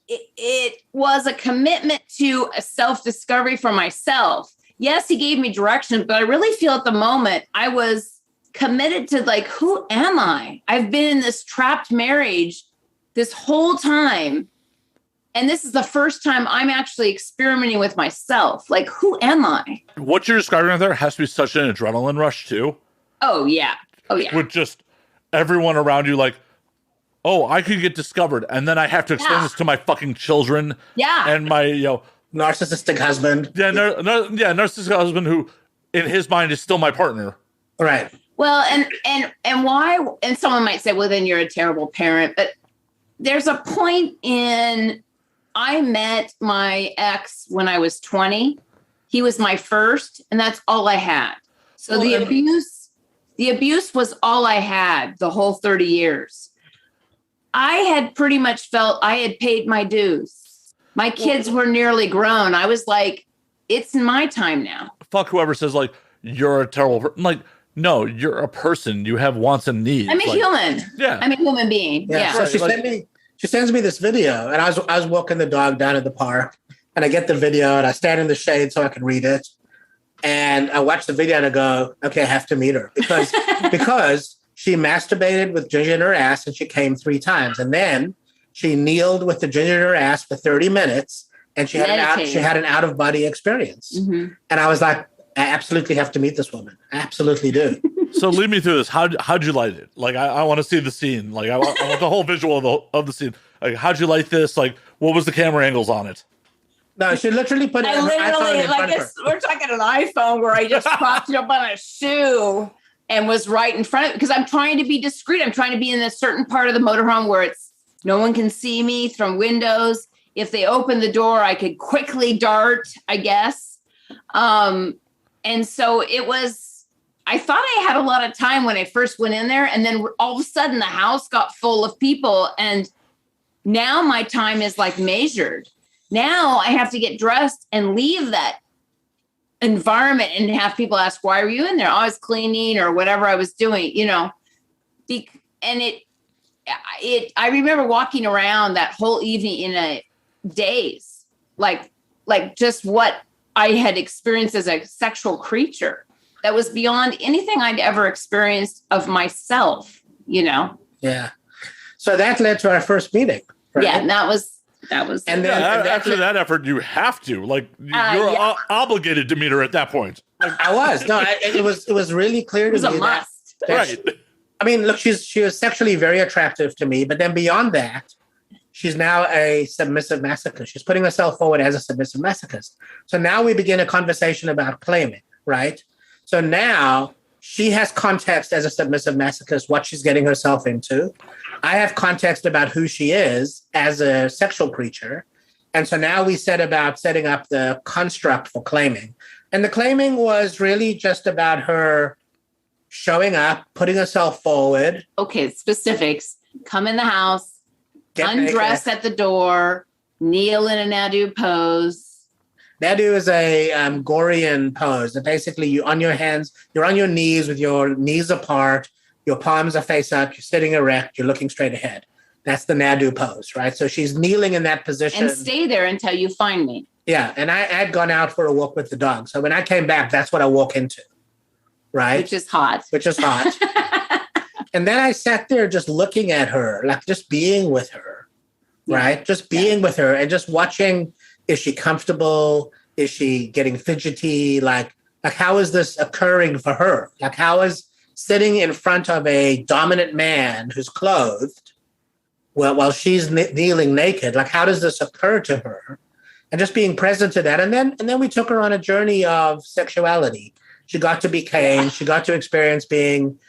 it was a commitment to a self-discovery for myself. Yes, he gave me directions, but I really feel at the moment I was committed to like, who am I? I've been in this trapped marriage this whole time. And this is the first time I'm actually experimenting with myself. Like, who am I? What you're describing right there has to be such an adrenaline rush too. Oh, yeah. With just everyone around you like, oh, I could get discovered. And then I have to explain this to my fucking children. Yeah. And my, narcissistic husband. Yeah, narcissistic husband who, in his mind, is still my partner. Right. Well, and why? And someone might say, "Well, then you're a terrible parent." But there's a point in. I met my ex when I was 20. He was my first, and that's all I had. So the abuse was all I had the whole 30 years. I had pretty much felt I had paid my dues. My kids were nearly grown. I was like, it's my time now. Fuck whoever says, like, you're a terrible person. Like, no, you're a person. You have wants and needs. I'm a human. Yeah. I'm a human being. Yeah. So she sends me this video, and I was walking the dog down at the park, and I get the video, and I stand in the shade so I can read it. And I watch the video, and I go, okay, I have to meet her. Because she masturbated with Ginger in her ass, and she came 3 times. And then she kneeled with the Ginger in her ass for 30 minutes, and she had an out-of-body experience. Mm-hmm. And I was like, I absolutely have to meet this woman. I absolutely do. So lead me through this. How'd you light it? Like, I want to see the scene. Like, I want the whole visual of the scene. Like, how'd you light this? Like, what was the camera angles on it? No, she literally put it on her iPhone in front of her. We're talking an iPhone where I just propped it up on a shoe and was right in front of it because I'm trying to be discreet. I'm trying to be in a certain part of the motorhome where no one can see me from windows. If they open the door, I could quickly dart, I guess. And so I thought I had a lot of time when I first went in there. And then all of a sudden the house got full of people. And now my time is like measured. Now I have to get dressed and leave that environment and have people ask, why were you in there? I was cleaning or whatever I was doing, I remember walking around that whole evening in a daze, like just what I had experienced as a sexual creature that was beyond anything I'd ever experienced of myself, Yeah. So that led to our first meeting. Right? Yeah. And that was. And then after that effort, you have to you're obligated to meet her at that point. I was. No, it was really clear to me. It was a must. Right. I mean, look, she was sexually very attractive to me, but then beyond that, she's now a submissive masochist. She's putting herself forward as a submissive masochist. So now we begin a conversation about claiming, right? So now she has context as a submissive masochist, what she's getting herself into. I have context about who she is as a sexual creature. And so now we set about setting up the construct for claiming. And the claiming was really just about her showing up, putting herself forward. Okay, specifics. Come in the house, undress at the door, kneel in a Nadu pose. Nadu is a Gorian pose. And basically, you're on your hands, you're on your knees with your knees apart, your palms are face up, you're sitting erect, you're looking straight ahead. That's the Nadu pose, right? So she's kneeling in that position. And stay there until you find me. Yeah. And I had gone out for a walk with the dog. So when I came back, that's what I walk into. Right. Which is hot. And then I sat there just looking at her, like just being with her. Right. Just being with her and just watching. Is she comfortable? Is she getting fidgety? Like how is this occurring for her? Like how is sitting in front of a dominant man who's clothed while she's kneeling naked? Like how does this occur to her? And just being present to that. And then we took her on a journey of sexuality. She got to be caned. She got to experience being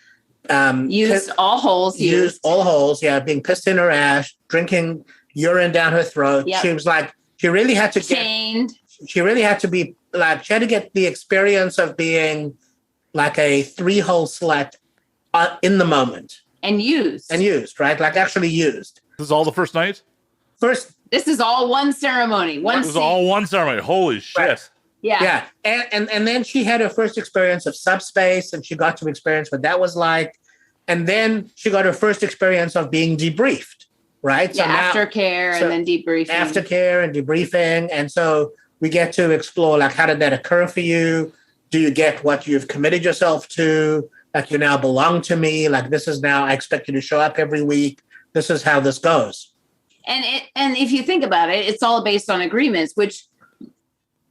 used all holes. Used all holes. Yeah, being pissed in her ass, drinking urine down her throat. Yep. She was like, she really had to chained. She really had to be like, she had to get the experience of being like a 3-hole slut in the moment. And used, right? Like actually used. This is all the first night? This is all one ceremony. This is all one ceremony. Holy shit. Right. Yeah. And then she had her first experience of subspace and she got to experience what that was like. And then she got her first experience of being debriefed, right? Yeah, aftercare and then debriefing. Aftercare and debriefing. And so we get to explore, like, how did that occur for you? Do you get what you've committed yourself to? Like, you now belong to me. Like, this is now, I expect you to show up every week. This is how this goes. And if you think about it, it's all based on agreements, which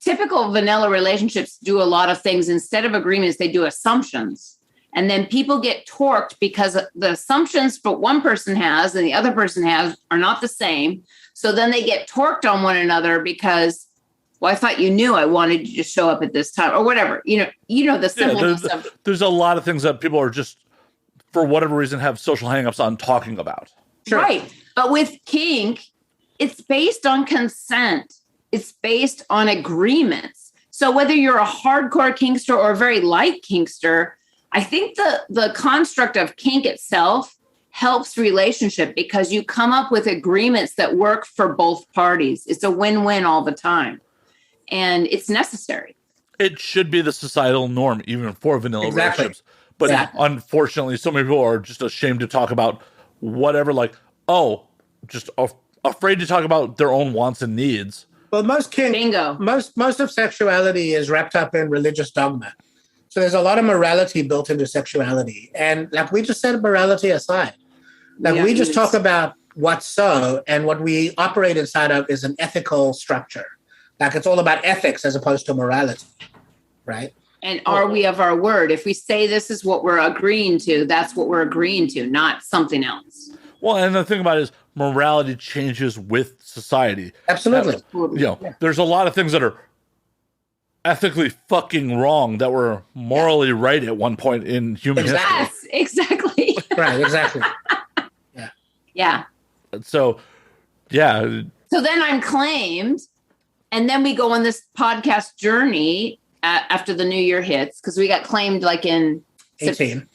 typical vanilla relationships do a lot of things. Instead of agreements, they do assumptions. And then people get torqued because the assumptions for one person has and the other person has are not the same. So then they get torqued on one another because, well, I thought you knew I wanted you to show up at this time or whatever. You know the simpleness of. There's a lot of things that people are just, for whatever reason, have social hangups on talking about. Sure. Right. But with kink, it's based on consent. It's based on agreements. So whether you're a hardcore kinkster or a very light kinkster, I think the construct of kink itself helps relationship because you come up with agreements that work for both parties. It's a win-win all the time. And it's necessary. It should be the societal norm, even for vanilla relationships. But unfortunately, so many people are just ashamed to talk about whatever, like, just afraid to talk about their own wants and needs. Well, most kink, bingo. Most of sexuality is wrapped up in religious dogma. So there's a lot of morality built into sexuality. And like we just set morality aside. Like we just talk about what's so, and what we operate inside of is an ethical structure. Like it's all about ethics as opposed to morality, right? And are we of our word? If we say this is what we're agreeing to, that's what we're agreeing to, not something else. Well, and the thing about it is morality changes with society. Absolutely. There's a lot of things that are ethically fucking wrong that were morally right at one point in human history. Yes, exactly. Right, exactly. Yeah. So then I'm claimed, and then we go on this podcast journey after the new year hits, because we got claimed like in 18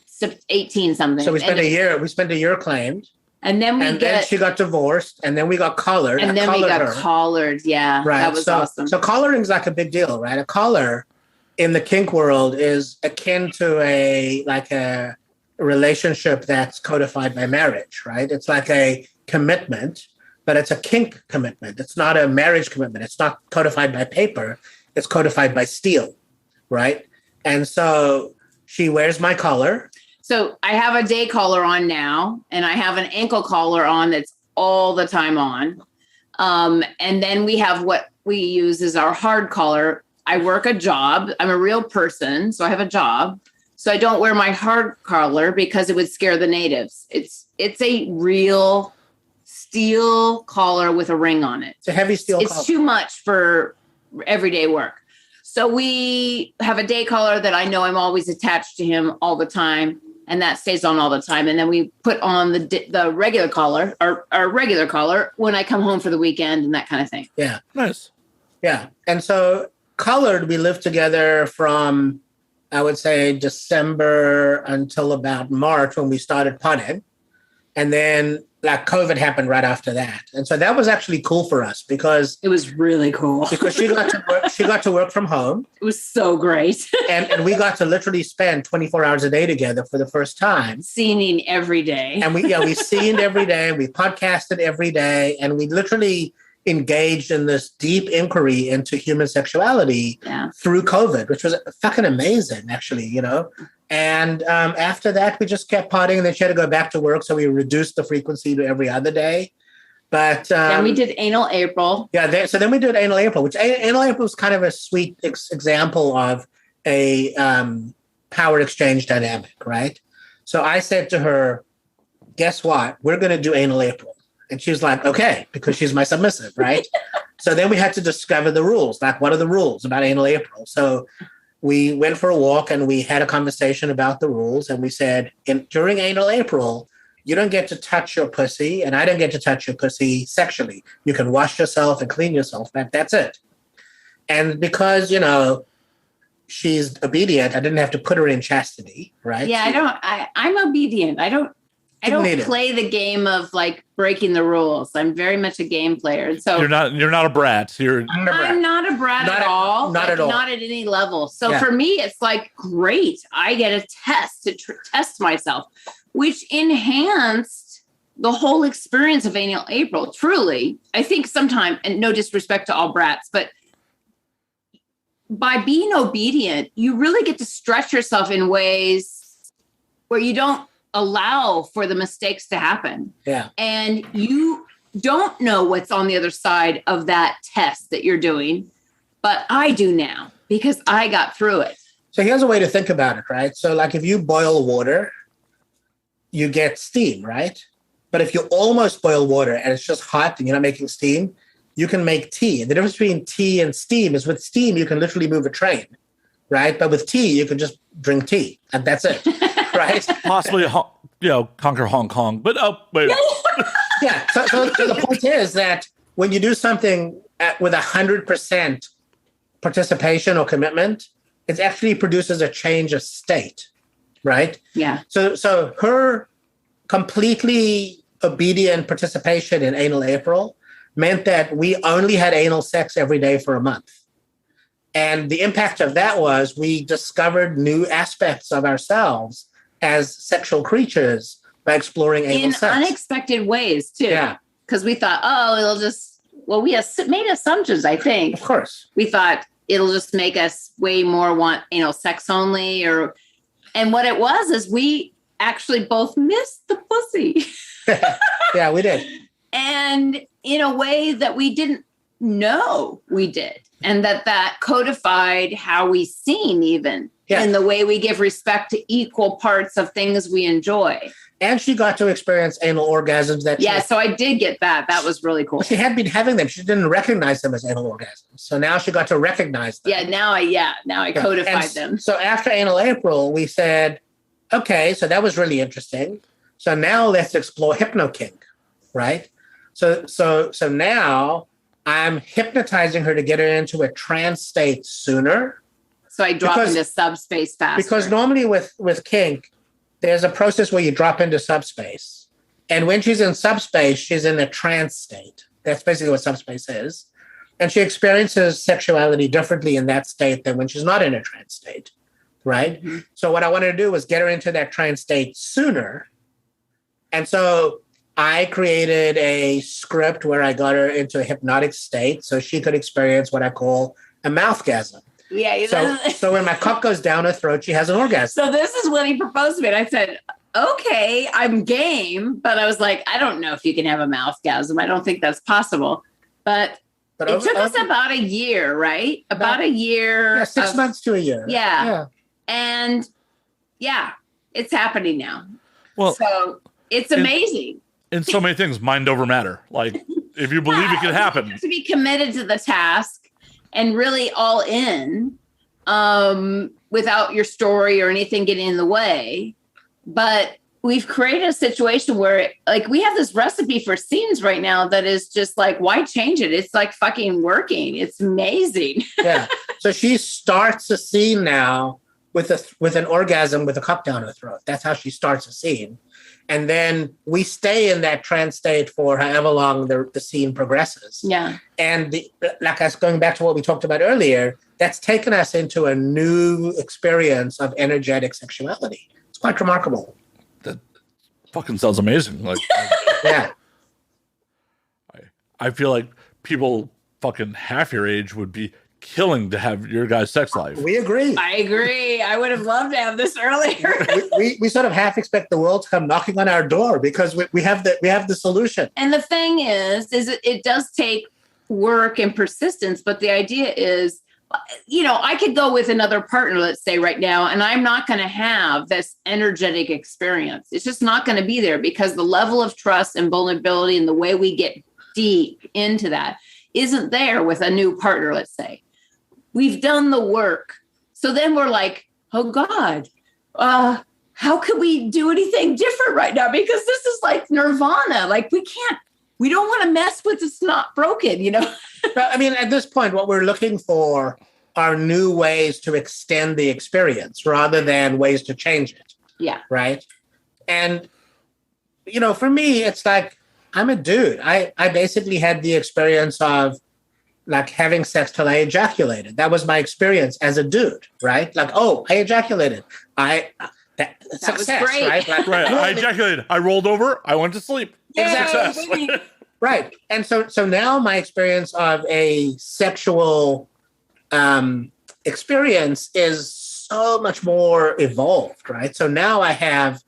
something. So we spent a year claimed. And then then she got divorced, and then we got collared. And then we got collared. Yeah, right. That was awesome. So collaring is like a big deal, right? A collar in the kink world is akin to a relationship that's codified by marriage, right? It's like a commitment, but it's a kink commitment. It's not a marriage commitment. It's not codified by paper. It's codified by steel, right? And so she wears my collar. So I have a day collar on now, and I have an ankle collar on that's all the time on. And then we have what we use as our hard collar. I work a job. I'm a real person, so I have a job. So I don't wear my hard collar because it would scare the natives. It's a real steel collar with a ring on it. It's a heavy steel collar. It's too much for everyday work. So we have a day collar that I know I'm always attached to him all the time. And that stays on all the time. And then we put on the regular collar, or our regular collar, when I come home for the weekend and that kind of thing. Yeah. Nice. Yeah. And so collared, we lived together from, I would say, December until about March when we started putting. And then like COVID happened right after that. And so that was actually cool for us because it was really cool. Because she got to work from home. It was so great. and we got to literally spend 24 hours a day together for the first time. Scening every day. And we scened every day. We podcasted every day. And we literally engaged in this deep inquiry into human sexuality through COVID, which was fucking amazing, actually, you know. And after that, we just kept partying, and then she had to go back to work, so we reduced the frequency to every other day. But then we did Anal April. Yeah, so then we did Anal April, which Anal April was kind of a sweet example of a power exchange dynamic, right? So I said to her, guess what? We're going to do Anal April. And she was like, okay, because she's my submissive, right? So then we had to discover the rules. Like, what are the rules about Anal April? So we went for a walk and we had a conversation about the rules. And we said, during Anal April, you don't get to touch your pussy, and I don't get to touch your pussy sexually. You can wash yourself and clean yourself, but that's it. And because, you know, she's obedient, I didn't have to put her in chastity, right? Yeah, I'm obedient. I don't play the game of like breaking the rules. I'm very much a game player. So you're not a brat. I'm not a brat at all. Not at all. Not at any level. So for me, it's like, great. I get a test to test myself, which enhanced the whole experience of Anal April. Truly, I think sometimes, and no disrespect to all brats, but by being obedient, you really get to stretch yourself in ways where you don't allow for the mistakes to happen. Yeah. And you don't know what's on the other side of that test that you're doing, but I do now because I got through it. So here's a way to think about it, right? So like if you boil water, you get steam, right? But if you almost boil water and it's just hot and you're not making steam, you can make tea. And the difference between tea and steam is with steam, you can literally move a train, right? But with tea, you can just drink tea and that's it. Right? Possibly, conquer Hong Kong. But wait. Yeah. So the point is that when you do something with 100% participation or commitment, it actually produces a change of state, right? Yeah. So her completely obedient participation in Anal April meant that we only had anal sex every day for a month. And the impact of that was we discovered new aspects of ourselves as sexual creatures by exploring anal sex. In unexpected ways, too. Yeah. Because we thought, we made assumptions, I think. Of course. We thought it'll just make us way more want anal sex only. And what it was is we actually both missed the pussy. Yeah, we did. And in a way that we didn't know we did. And that codified how we seen even. Yeah. In the way we give respect to equal parts of things we enjoy. And she got to experience anal orgasms so I did get that. That was really cool. She had been having them. She didn't recognize them as anal orgasms. So now she got to recognize them. Yeah, now I codified them. So after Anal April, we said, okay, so that was really interesting. So now let's explore hypno-kink, right? So now I'm hypnotizing her to get her into a trance state sooner. So I drop into subspace faster. Because normally with kink, there's a process where you drop into subspace. And when she's in subspace, she's in a trance state. That's basically what subspace is. And she experiences sexuality differently in that state than when she's not in a trance state, right? Mm-hmm. So what I wanted to do was get her into that trance state sooner. And so I created a script where I got her into a hypnotic state so she could experience what I call a mouthgasm. Yeah. So when my cock goes down her throat, she has an orgasm. So this is when he proposed to me. And I said, okay, I'm game. But I was like, I don't know if you can have a mouthgasm. I don't think that's possible. But it took us about a year, right? About a year. Yeah, 6 months to a year. Yeah. And it's happening now. Well, so it's amazing. In so many things, mind over matter. Like if you believe it can happen. You have to be committed to the task. And really all in without your story or anything getting in the way. But we've created a situation where like we have this recipe for scenes right now that is just like, why change it? It's like fucking working. It's amazing. Yeah. So she starts a scene now with an orgasm with a cup down her throat. That's how she starts a scene. And then we stay in that trance state for however long the scene progresses. Yeah. And like us going back to what we talked about earlier, that's taken us into a new experience of energetic sexuality. It's quite remarkable. That fucking sounds amazing. Like, yeah. I feel like people fucking half your age would be killing to have your guys' sex life. We agree. I agree. I would have loved to have this earlier. we sort of half expect the world to come knocking on our door because we have the solution. And the thing is it does take work and persistence, but the idea is, I could go with another partner, let's say right now, and I'm not going to have this energetic experience. It's just not going to be there because the level of trust and vulnerability and the way we get deep into that isn't there with a new partner, let's say. We've done the work. So then we're like, oh God, how could we do anything different right now? Because this is like nirvana. Like we don't want to mess with it's not broken, But I mean, at this point, what we're looking for are new ways to extend the experience rather than ways to change it. Yeah. Right. And, for me, it's like, I'm a dude. I basically had the experience of like having sex till I ejaculated. That was my experience as a dude, right? Like, oh, I ejaculated. That success, was great. right? Like, Right. I ejaculated. I rolled over. I went to sleep. Success. Right. And so now my experience of a sexual experience is so much more evolved, right? So now I have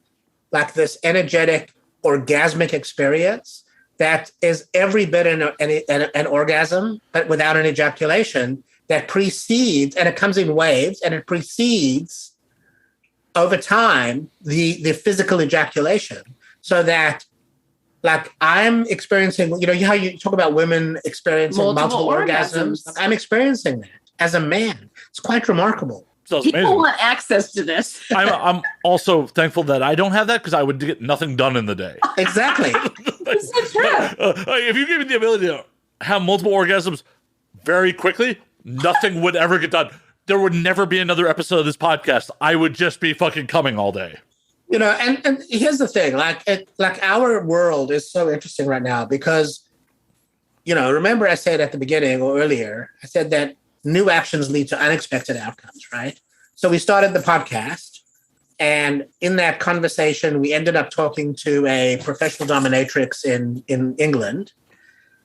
like this energetic, orgasmic experience that is every bit an orgasm, but without an ejaculation that precedes, and it comes in waves, and it precedes over time the physical ejaculation, so that like I'm experiencing, how you talk about women experiencing multiple orgasms. Like, I'm experiencing that as a man. It's quite remarkable. So people amazing. want access to this. I'm also thankful that I don't have that because I would get nothing done in the day. Exactly. This is true. If you gave me the ability to have multiple orgasms very quickly, nothing would ever get done. There would never be another episode of this podcast. I would just be fucking coming all day. And here's the thing, like our world is so interesting right now because, remember I said at the beginning or earlier, I said that new actions lead to unexpected outcomes, right? So we started the podcast, and in that conversation, we ended up talking to a professional dominatrix in England,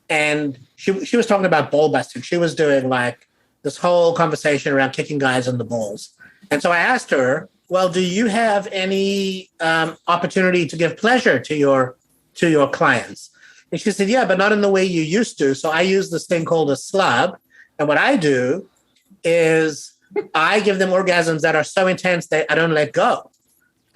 and she was talking about ball busting. She was doing like this whole conversation around kicking guys in the balls. And so I asked her, well, do you have any opportunity to give pleasure to your clients? And she said, yeah, but not in the way you used to. So I use this thing called a slub. And what I do is I give them orgasms that are so intense that I don't let go.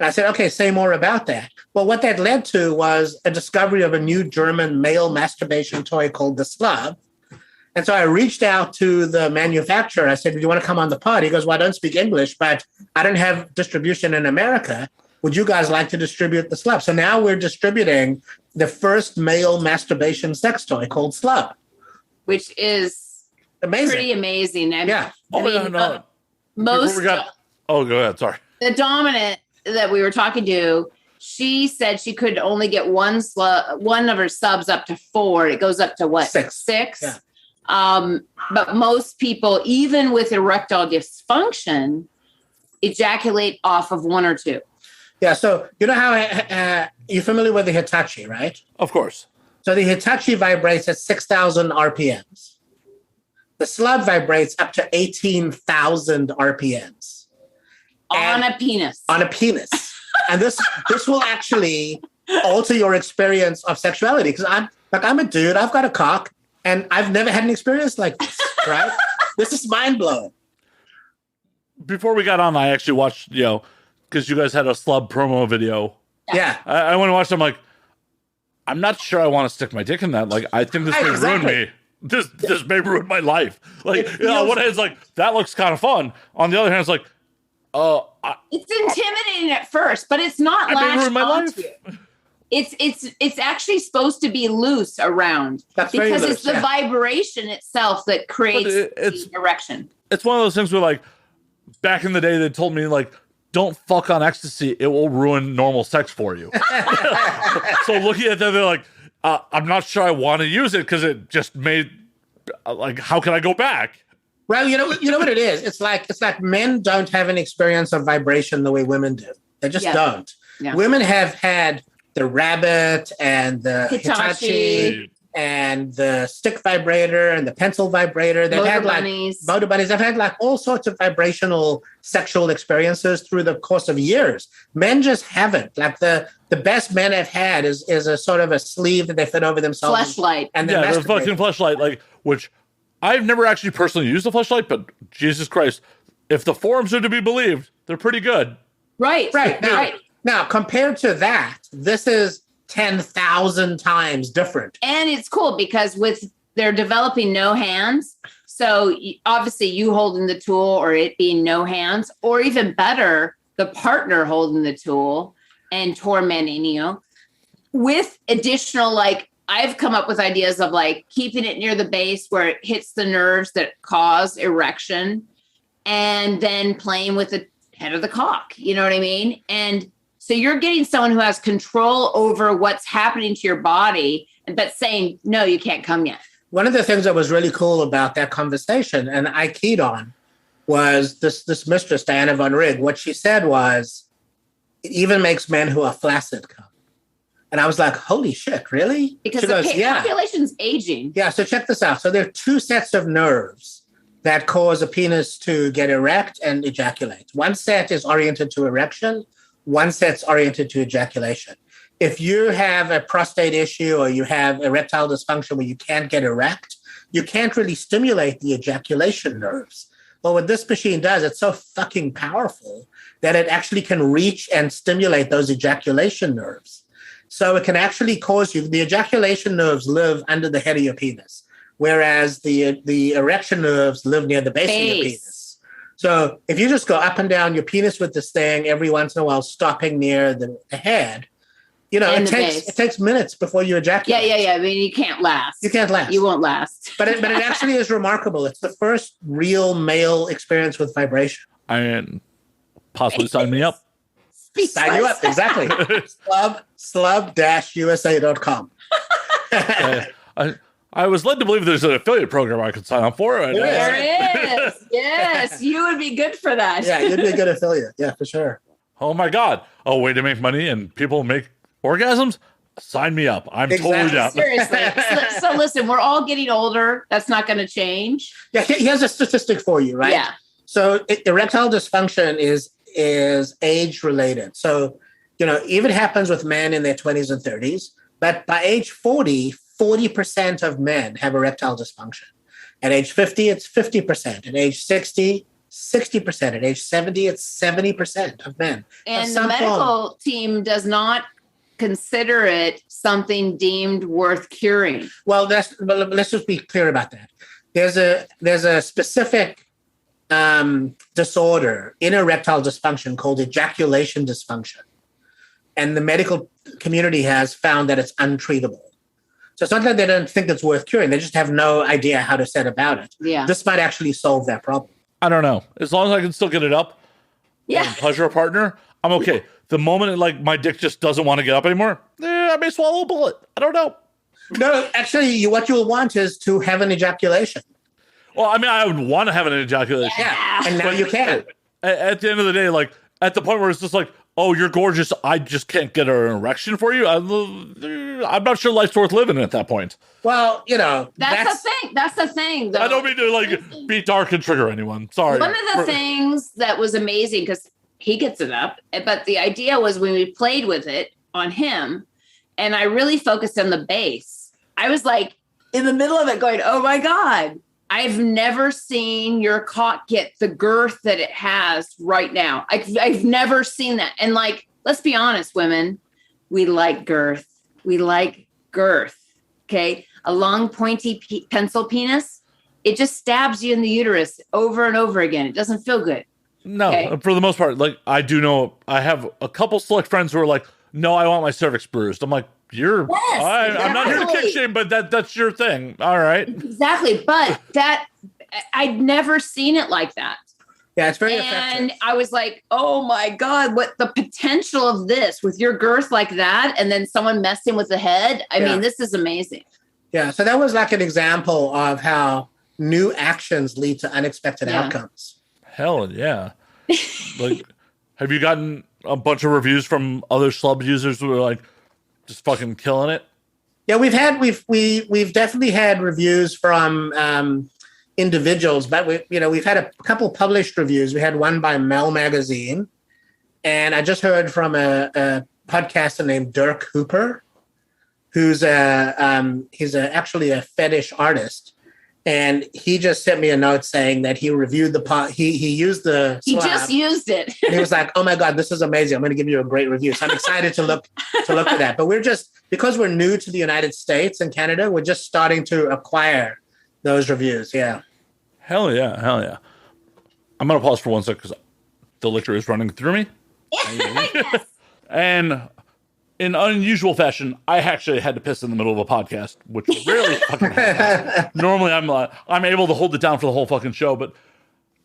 And I said, okay, say more about that. Well, what that led to was a discovery of a new German male masturbation toy called the slub. And so I reached out to the manufacturer. I said, do you want to come on the pod? He goes, well, I don't speak English, but I don't have distribution in America. Would you guys like to distribute the slub? So now we're distributing the first male masturbation sex toy called slub. Which is amazing. Pretty amazing. Yeah. Most go ahead. Sorry. The dominant that we were talking to, she said she could only get one of her subs up to 4. It goes up to what? 6. Yeah. But most people, even with erectile dysfunction, ejaculate off of 1 or 2. Yeah. So you know how you're familiar with the Hitachi, right? Of course. So the Hitachi vibrates at 6,000 RPMs. The slub vibrates up to 18,000 RPMs. On a penis. On a penis. And this will actually alter your experience of sexuality. Because I'm a dude, I've got a cock, and I've never had an experience like this, right? This is mind-blowing. Before we got on, I actually watched, because you guys had a slub promo video. Yeah. I went and watched it. I'm like, I'm not sure I want to stick my dick in that. Like, I think this may ruin me. This may ruin my life. Like, on one hand, it's like, that looks kind of fun. On the other hand, it's like, it's intimidating at first, but it's not latched onto you. It's actually supposed to be loose around. That's because loose, it's the vibration itself that creates the erection. It's one of those things where, like, back in the day, they told me, like, don't fuck on ecstasy. It will ruin normal sex for you. So looking at that, they're like, I'm not sure I want to use it because it just made, like, how can I go back? Well, you know what it is? It's like men don't have an experience of vibration the way women do. They just don't. Yeah. Women have had the rabbit and the Hitachi and the stick vibrator and the pencil vibrator. They've had like motor bunnies. They've had like all sorts of vibrational sexual experiences through the course of years. Men just haven't. Like the best men have had is a sort of a sleeve that they fit over themselves. Fleshlight. And yeah, the fucking fleshlight, like, which I've never actually personally used a fleshlight, but Jesus Christ, if the forums are to be believed, they're pretty good. Right. Now, compared to that, this is 10,000 times different. And it's cool because they're developing no hands. So obviously you holding the tool or it being no hands, or even better, the partner holding the tool and tormenting you with additional, like, I've come up with ideas of like keeping it near the base where it hits the nerves that cause erection and then playing with the head of the cock. You know what I mean? And so you're getting someone who has control over what's happening to your body, but saying, no, you can't come yet. One of the things that was really cool about that conversation, and I keyed on, was this mistress, Diana von Rigg. What she said was, it even makes men who are flaccid come. And I was like, holy shit, really? Because the population's aging. Yeah, so check this out. So there are two sets of nerves that cause a penis to get erect and ejaculate. One set is oriented to erection. One set's oriented to ejaculation. If you have a prostate issue or you have erectile dysfunction where you can't get erect, you can't really stimulate the ejaculation nerves. Well, what this machine does, it's so fucking powerful that it actually can reach and stimulate those ejaculation nerves. So it can actually cause you, the ejaculation nerves live under the head of your penis, whereas the erection nerves live near the base of your penis. So if you just go up and down your penis with this thing every once in a while, stopping near the head, you know, it takes minutes before you ejaculate. Yeah. I mean, you can't last. You won't last. But it actually is remarkable. It's the first real male experience with vibration. And possibly sign me up. Sign you up, exactly. slub-usa.com. I was led to believe there's an affiliate program I could sign up for. There is. Yes, you would be good for that. Yeah, you'd be a good affiliate. Yeah, for sure. Oh, my God. A way to make money and people make orgasms? Sign me up. I'm totally down. Seriously. So listen, we're all getting older. That's not going to change. Yeah, here's a statistic for you, right? Yeah. So erectile dysfunction is age related. So, you know, even happens with men in their 20s and 30s, but by age 40% of men have erectile dysfunction. At age 50, it's 50%. At age 60, 60%. At age 70, it's 70% of men. And the medical team does not consider it something deemed worth curing. Well, let's just be clear about that. There's a specific disorder in erectile dysfunction called ejaculation dysfunction. And the medical community has found that it's untreatable. So it's not that they don't think it's worth curing. They just have no idea how to set about it. Yeah. This might actually solve that problem. I don't know. As long as I can still get it up and pleasure a partner, I'm okay. The moment my dick just doesn't want to get up anymore, I may swallow a bullet. I don't know. No, actually, what you'll want is to have an ejaculation. Well, I mean, I would want to have an ejaculation. Yeah, and now you can. At the end of the day, like, at the point where it's just like, oh, you're gorgeous, I just can't get an erection for you. I'm not sure life's worth living at that point. Well, you know. That's the thing, though. I don't mean to, be dark and trigger anyone. Sorry. One of the things that was amazing, because he gets it up, but the idea was when we played with it on him, and I really focused on the base, I was like in the middle of it going, oh my God, I've never seen your cock get the girth that it has right now. I've never seen that. And let's be honest, women, we like girth. We like girth. Okay. A long pointy pencil penis, it just stabs you in the uterus over and over again. It doesn't feel good. No, okay? For the most part, I do know, I have a couple select friends who are like, no, I want my cervix bruised. I'm like, I'm not here to kick shame, but that's your thing. All right. Exactly. But I'd never seen it like that. Yeah, it's very effective. And I was like, oh my God, what the potential of this with your girth like that. And then someone messing with the head. I mean, this is amazing. Yeah. So that was like an example of how new actions lead to unexpected outcomes. Hell yeah. Have you gotten a bunch of reviews from other slub users who are like, just fucking killing it? Yeah, we've definitely had reviews from individuals, but we've had a couple published reviews. We had one by Mel Magazine, and I just heard from a podcaster named Dirk Hooper, who's actually a fetish artist. And he just sent me a note saying that he reviewed the pot. He used the. He just used it. And he was like, "Oh my God, this is amazing! I'm going to give you a great review." So I'm excited to look at that. But because we're new to the United States and Canada, we're just starting to acquire those reviews. Yeah. Hell yeah! I'm going to pause for 1 second because the liquor is running through me. Yes. And in unusual fashion, I actually had to piss in the middle of a podcast, which rarely fucking happens. Normally, I'm able to hold it down for the whole fucking show. But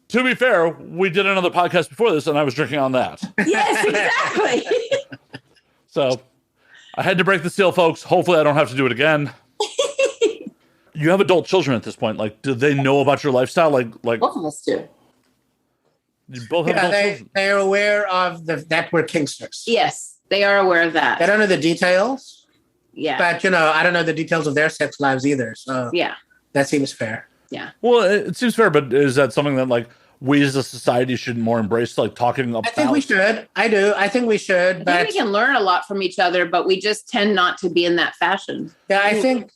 to be fair, we did another podcast before this, and I was drinking on that. Yes, exactly. So I had to break the seal, folks. Hopefully, I don't have to do it again. You have adult children at this point. Like, do they know about your lifestyle? Like both of us do. You both have adult children. They're aware of that we're kinksters. Yes. They are aware of that. I don't know the details. Yeah. But, I don't know the details of their sex lives either. So yeah, that seems fair. Yeah. Well, it seems fair, but is that something that, like, we as a society should more embrace, like, talking about? I think we should. I do. I think we should. I think we can learn a lot from each other, but we just tend not to be in that fashion. Yeah, I think,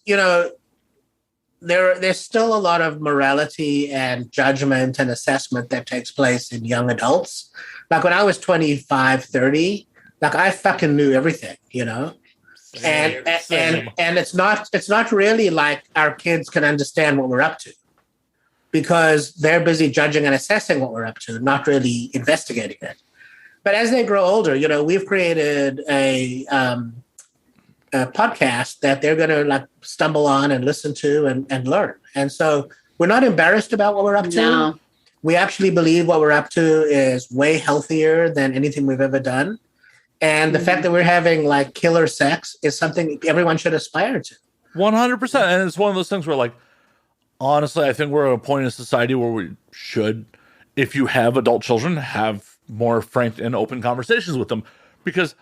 there's still a lot of morality and judgment and assessment that takes place in young adults. Like when I was 25, 30, like I fucking knew everything, Same. And it's not really like our kids can understand what we're up to because they're busy judging and assessing what we're up to, not really investigating it. But as they grow older, we've created a podcast that they're going to like stumble on and listen to and learn. And so we're not embarrassed about what we're up to. No. We actually believe what we're up to is way healthier than anything we've ever done. And the fact that we're having like killer sex is something everyone should aspire to. 100%. And it's one of those things where, like, honestly, I think we're at a point in society where we should, if you have adult children, have more frank and open conversations with them. Because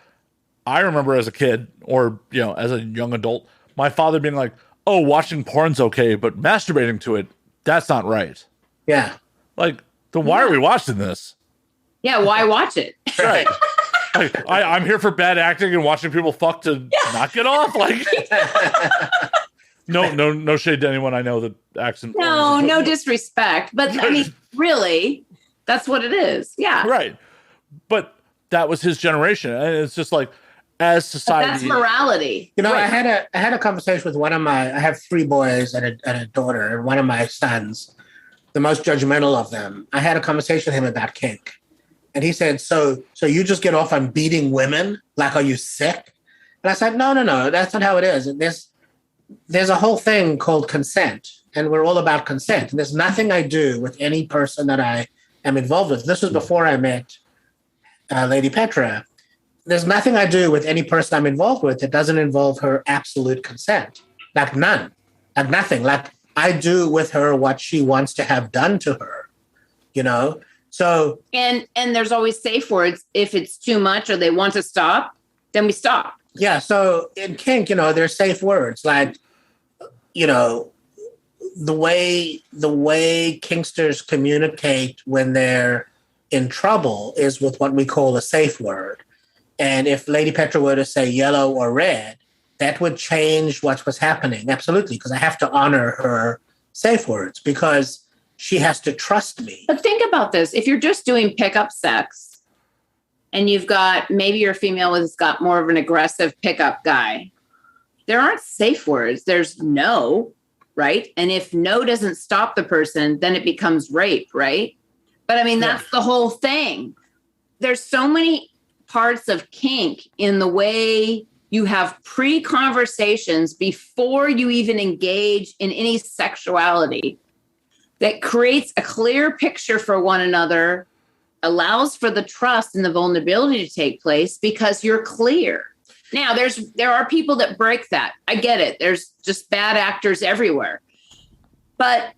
I remember as a kid or, as a young adult, my father being like, oh, watching porn's okay, but masturbating to it, that's not right. Yeah. Like, then why are we watching this? Yeah, why watch it? Right. I'm here for bad acting and watching people fuck to not get off. Like, no shade to anyone I know that acts in porn. No disrespect. But I mean, really, that's what it is. Yeah. Right. But that was his generation. And it's just like, as society. But that's morality. Right. I had a conversation with I have 3 boys and a daughter, and one of my sons, the most judgmental of them. I had a conversation with him about kink. And he said, so you just get off on beating women? Like, are you sick? And I said, no, that's not how it is. There's a whole thing called consent, and we're all about consent. And there's nothing I do with any person that I am involved with. This was before I met Lady Petra. There's nothing I do with any person I'm involved with that doesn't involve her absolute consent. Like none. Like nothing. Like I do with her what she wants to have done to her, So and there's always safe words. If it's too much or they want to stop, then we stop. Yeah. So in kink, there's safe words like, the way kinksters communicate when they're in trouble is with what we call a safe word. And if Lady Petra were to say yellow or red, that would change what was happening. Absolutely. Because I have to honor her safe words because she has to trust me. But think about this. If you're just doing pickup sex and you've got, maybe your female has got more of an aggressive pickup guy, there aren't safe words. There's no, right? And if no doesn't stop the person, then it becomes rape, right? But I mean, that's the whole thing. There's so many parts of kink in the way you have pre-conversations before you even engage in any sexuality that creates a clear picture for one another, allows for the trust and the vulnerability to take place because you're clear. Now, there are people that break that. I get it. There's just bad actors everywhere. But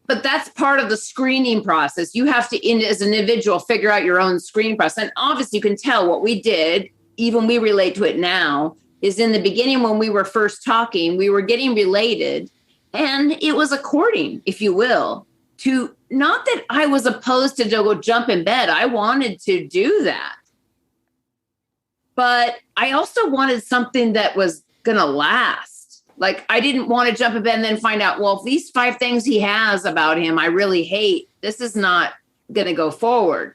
that's part of the screening process. You have to, as an individual, figure out your own screening process. And obviously, you can tell what we did, even we relate to it now, is in the beginning when we were first talking, we were getting related, and it was a courting, if you will, to not that I was opposed to go jump in bed. I wanted to do that. But I also wanted something that was going to last. Like, I didn't want to jump in bed and then find out, well, if these 5 things he has about him I really hate, this is not going to go forward.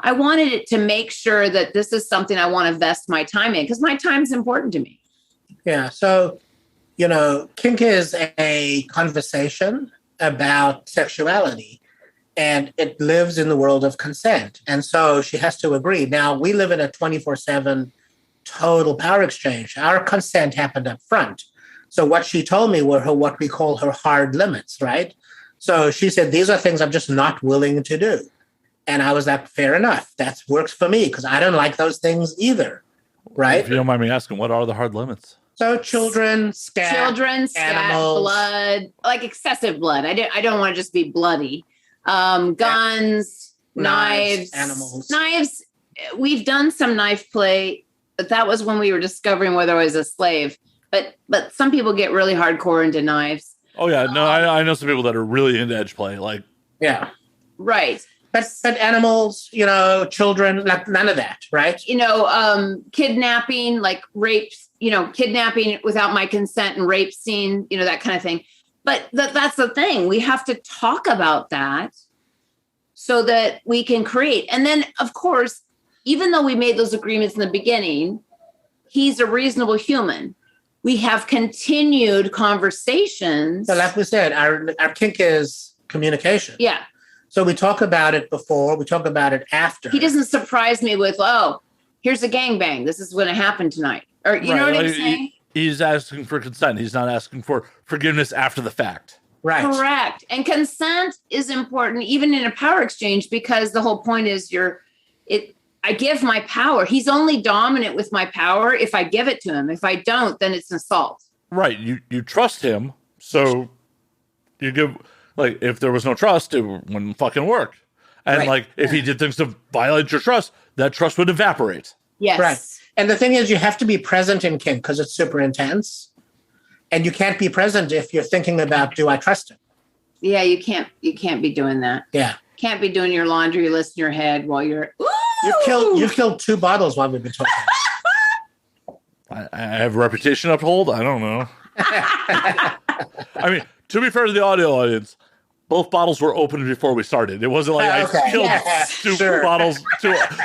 I wanted it to make sure that this is something I want to invest my time in, because my time is important to me. Yeah. So, kink is a conversation about sexuality, and it lives in the world of consent. And so she has to agree. Now, we live in a 24/7 total power exchange. Our consent happened up front. So what she told me were what we call her hard limits, right? So she said, these are things I'm just not willing to do. And I was like, fair enough. That works for me because I don't like those things either, right? If you don't mind me asking, what are the hard limits? So children, scat, animals. Blood, like excessive blood. I don't want to just be bloody. Guns, knives, animals. Knives. We've done some knife play, but that was when we were discovering whether I was a slave. But some people get really hardcore into knives. Oh yeah, no, I know some people that are really into edge play. Like, yeah, right. But animals, children, like none of that, right? Kidnapping, like rapes, kidnapping without my consent and rape scene, that kind of thing. But that's the thing. We have to talk about that so that we can create. And then, of course, even though we made those agreements in the beginning, he's a reasonable human. We have continued conversations. So like we said, our kink is communication. Yeah. So we talk about it before, we talk about it after. He doesn't surprise me with, here's a gangbang. This is going to happen tonight. Or you know what I'm saying? He's asking for consent. He's not asking for forgiveness after the fact. Right. Correct. And consent is important, even in a power exchange, because the whole point is I give my power. He's only dominant with my power if I give it to him. If I don't, then it's an assault. Right. You trust him, so you give. Like, if there was no trust, it wouldn't fucking work. And, right. Like, if he did things to violate your trust, that trust would evaporate. Yes. Right. And the thing is, you have to be present in kink because it's super intense. And you can't be present if you're thinking about, do I trust him? Yeah, you can't be doing that. Yeah. Can't be doing your laundry list in your head while you're... You've killed 2 bottles while we've been talking. I have a reputation to uphold. I don't know. I mean, to be fair to the audio audience, both bottles were opened before we started. It wasn't like I killed 2 bottles,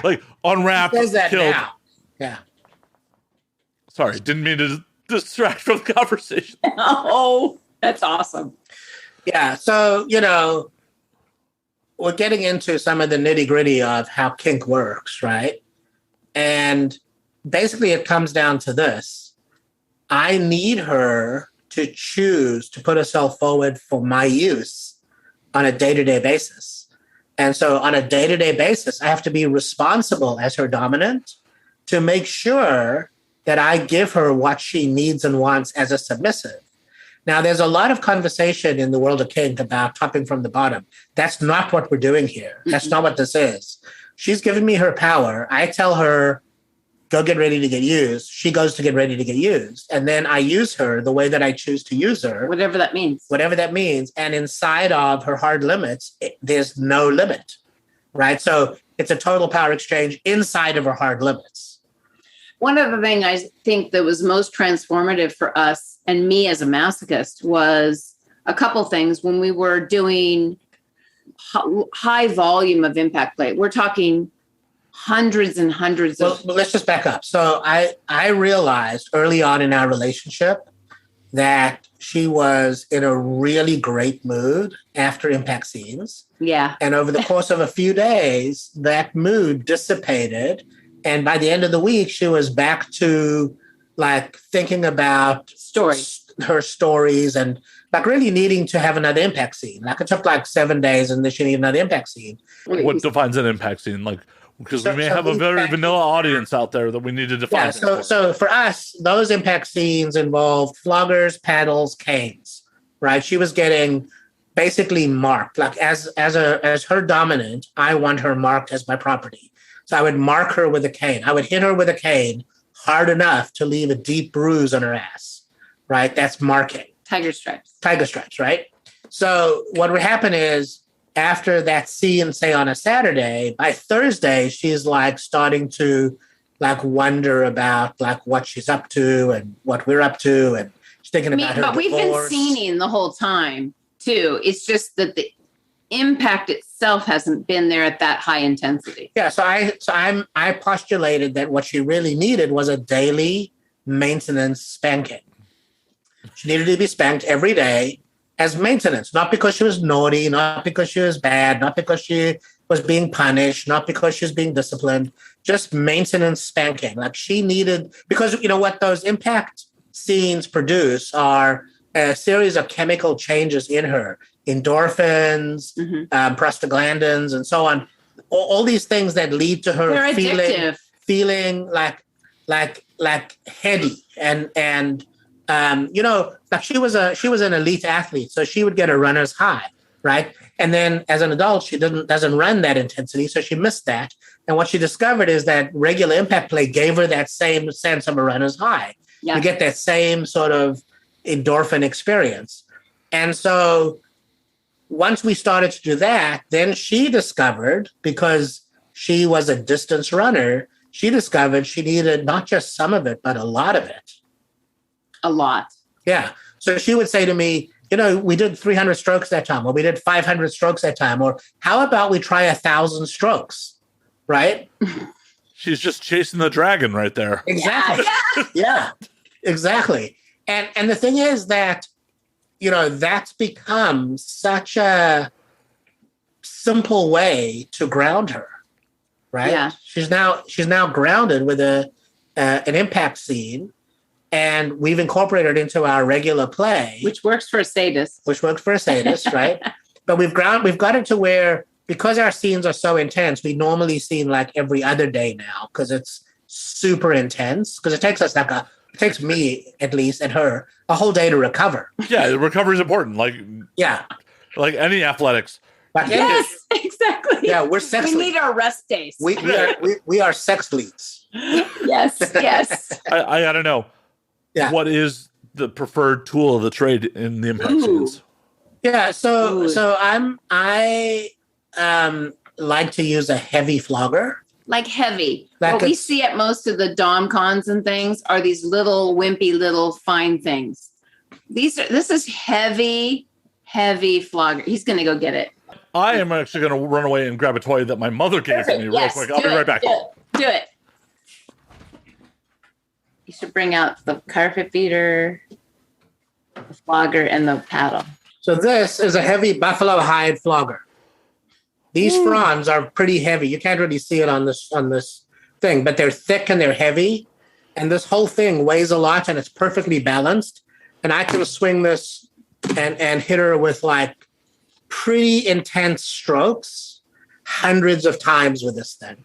like unwrapped, killed. Now. Yeah. Sorry, didn't mean to distract from the conversation. Oh, that's awesome. Yeah. So, we're getting into some of the nitty-gritty of how kink works, right? And basically it comes down to this. I need her to choose to put herself forward for my use on a day-to-day basis. And so on a day-to-day basis, I have to be responsible as her dominant to make sure that I give her what she needs and wants as a submissive. Now, there's a lot of conversation in the world of kink about topping from the bottom. That's not what we're doing here. That's not what this is. She's giving me her power. I tell her, go get ready to get used. She goes to get ready to get used. And then I use her the way that I choose to use her. Whatever that means. And inside of her hard limits, there's no limit, right? So it's a total power exchange inside of her hard limits. One of the things I think that was most transformative for us and me as a masochist was a couple things when we were doing high volume of impact play. We're talking hundreds and hundreds of... Well, let's just back up. So I realized early on in our relationship that she was in a really great mood after impact scenes. Yeah. And over the course of a few days, that mood dissipated. And by the end of the week, she was back to like thinking about her stories and like really needing to have another impact scene. Like it took like 7 days and then she needed another impact scene. What defines an impact scene? Like, because we may have a very vanilla audience out there that we need to define. Yeah, so for us, those impact scenes involved floggers, paddles, canes, right? She was getting basically marked. Like as her dominant, I want her marked as my property. So I would mark her with a cane. I would hit her with a cane, hard enough to leave a deep bruise on her ass, right? That's marking. Tiger stripes. Tiger stripes, right? So what would happen is after that scene, say on a Saturday, by Thursday, she's like starting to like wonder about like what she's up to and what we're up to. And she's thinking about her But we've been divorce. scening the whole time too. It's just that the impact itself hasn't been there at that high intensity. Yeah. So I postulated that what she really needed was a daily maintenance spanking. She needed to be spanked every day as maintenance, not because she was naughty, not because she was bad, not because she was being punished, not because she was being disciplined, just maintenance spanking. Like she needed, because you know what those impact scenes produce are a series of chemical changes in her, endorphins, prostaglandins, and so on. All these things that lead to her feeling like heady and you know, like she was an elite athlete, so she would get a runner's high, right? And then as an adult, she doesn't run that intensity, so she missed that. And what she discovered is that regular impact play gave her that same sense of a runner's high. Yeah. You get that same sort of endorphin experience. And so once we started to do that, then she discovered, because she was a distance runner, she discovered she needed not just some of it, but a lot of it. A lot. Yeah. So she would say to me, you know, we did 300 strokes that time, or we did 500 strokes that time, or how about we try 1,000 strokes, right? She's just chasing the dragon right there. Exactly. Yeah, exactly. And the thing is that, you know, that's become such a simple way to ground her, right? Yeah. She's now grounded with an impact scene. And we've incorporated it into our regular play. Which works for a sadist. Right? But we've got it to where, because our scenes are so intense, we normally scene like every other day now, because it's super intense. Because it takes us it takes me at least and her a whole day to recover. Yeah, recovery is important. Like any athletics. Yes, exactly. Yeah, we're sex. We need our rest days. We are sex leads. Yes. I don't know. Yeah. What is the preferred tool of the trade in the impact scenes? Yeah, so I like to use a heavy flogger. Like heavy. What we see at most of the Dom cons and things are these little wimpy little fine things. This is heavy flogger. He's going to go get it. I am actually going to run away and grab a toy that my mother gave to me real quick. I'll be right back. Do it. You should bring out the carpet beater, the flogger, and the paddle. So this is a heavy buffalo hide flogger. These fronds are pretty heavy. You can't really see it on this thing, but they're thick and they're heavy. And this whole thing weighs a lot, and it's perfectly balanced. And I can swing this and hit her with like pretty intense strokes hundreds of times with this thing.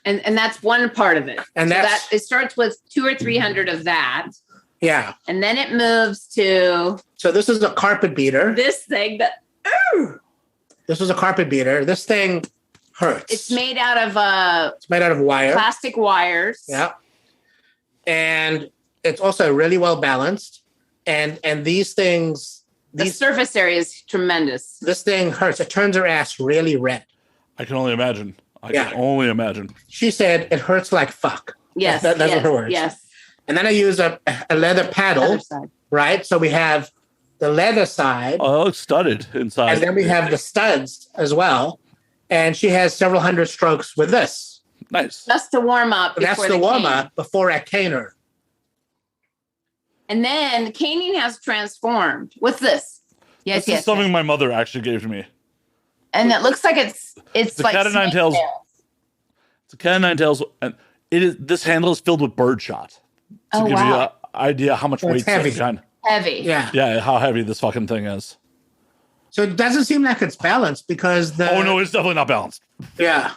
And that's one part of it. And it starts with 200 or 300 of that. Yeah. And then it moves to. So this is a carpet beater. This thing that. This is a carpet beater. This thing hurts. It's made out of wire. Plastic wires. Yeah. And it's also really well balanced. And these things. The surface area is tremendous. This thing hurts. It turns her ass really red. I can only imagine. I can only imagine. She said it hurts like fuck. Yes. That's her words. Yes. And then I use a leather paddle. Right? So we have the leather side. Oh, it looks studded inside. And then we have the studs as well. And she has several hundred strokes with this. Nice. Just to warm up. That's the warm up before I cane her. And then the caning has transformed. What's this? This is something my mother actually gave to me. And it looks like it's like cat of nine tails. It's a cat of nine tails, and this handle is filled with birdshot. To give you an idea how much weight it's heavy. Heavy. Yeah, how heavy this fucking thing is. So it doesn't seem like it's balanced because the. Oh no, it's definitely not balanced. Yeah.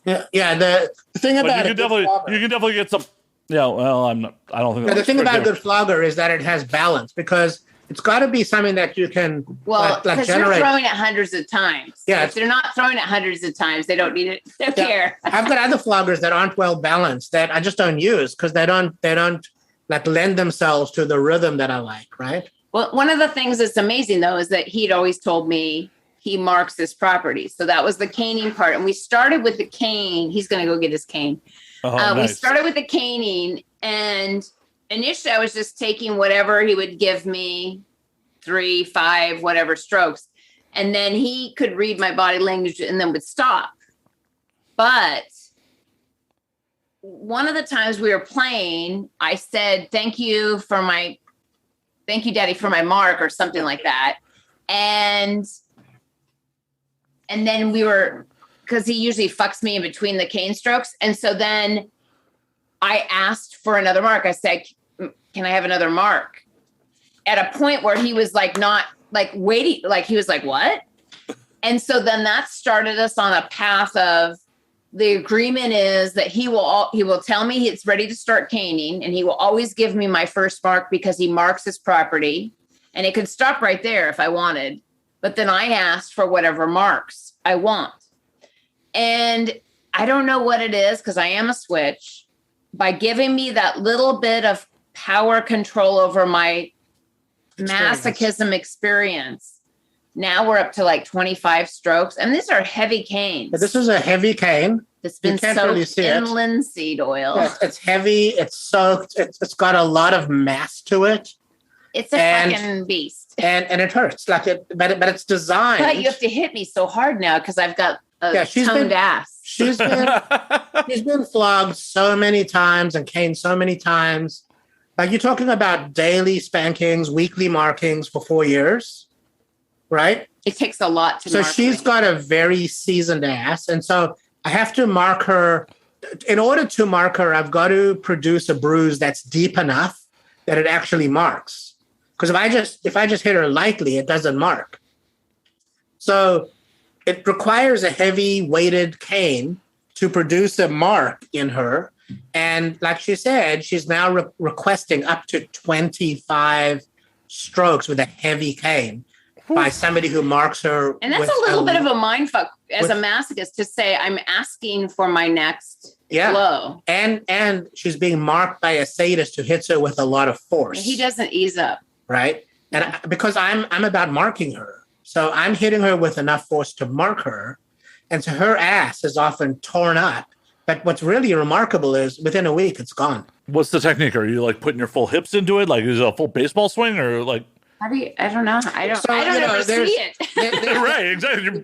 The thing about you can definitely get some. Yeah, well, I'm not. I don't think. The thing about a good flogger is that it has balance, because it's got to be something that you can Well, because generate. you're throwing it hundreds of times. Yeah. If they're not throwing it hundreds of times, they don't need it. They don't care. I've got other floggers that aren't well balanced that I just don't use because they don't like lend themselves to the rhythm that I like, right? Well, one of the things that's amazing though is that he'd always told me he marks his property. So that was the caning part. And we started with the cane. He's going to go get his cane. Nice. We started with the caning, and initially I was just taking whatever he would give me, 3, 5, whatever strokes. And then he could read my body language and then would stop. But one of the times we were playing, I said, thank you, Daddy, for my mark or something like that. And then we were, because he usually fucks me in between the cane strokes. And so then I asked for another mark. I said, can I have another mark? At a point where he was like, not like waiting, like he was like, what? And so then that started us on a path of the agreement is that he will tell me it's ready to start caning, and he will always give me my first mark because he marks his property, and it could stop right there if I wanted. But then I asked for whatever marks I want. And I don't know what it is because I am a switch. By giving me that little bit of power control over my masochism experience, now we're up to like 25 strokes. And these are heavy canes. But this is a heavy cane. It's been soaked in linseed oil. Yeah, it's heavy. It's soaked. It's got a lot of mass to it. It's a fucking beast. And it hurts. But it's designed. But you have to hit me so hard now because I've got a toned ass. She's been flogged so many times and caned so many times. Like you're talking about daily spankings, weekly markings for 4 years, right? It takes a lot to mark. So she's got a very seasoned ass. And so I have to mark her. In order to mark her, I've got to produce a bruise that's deep enough that it actually marks. Because if I just hit her lightly, it doesn't mark. So it requires a heavy weighted cane to produce a mark in her. And like she said, she's now requesting up to 25 strokes with a heavy cane by somebody who marks her. And that's a little bit of a mindfuck as a masochist to say, I'm asking for my next blow. And she's being marked by a sadist who hits her with a lot of force. He doesn't ease up. Right. And because I'm about marking her. So I'm hitting her with enough force to mark her. And so her ass is often torn up. But what's really remarkable is within a week, it's gone. What's the technique? Are you like putting your full hips into it? Like is it a full baseball swing or like? I don't know. I don't ever see it. Right, exactly.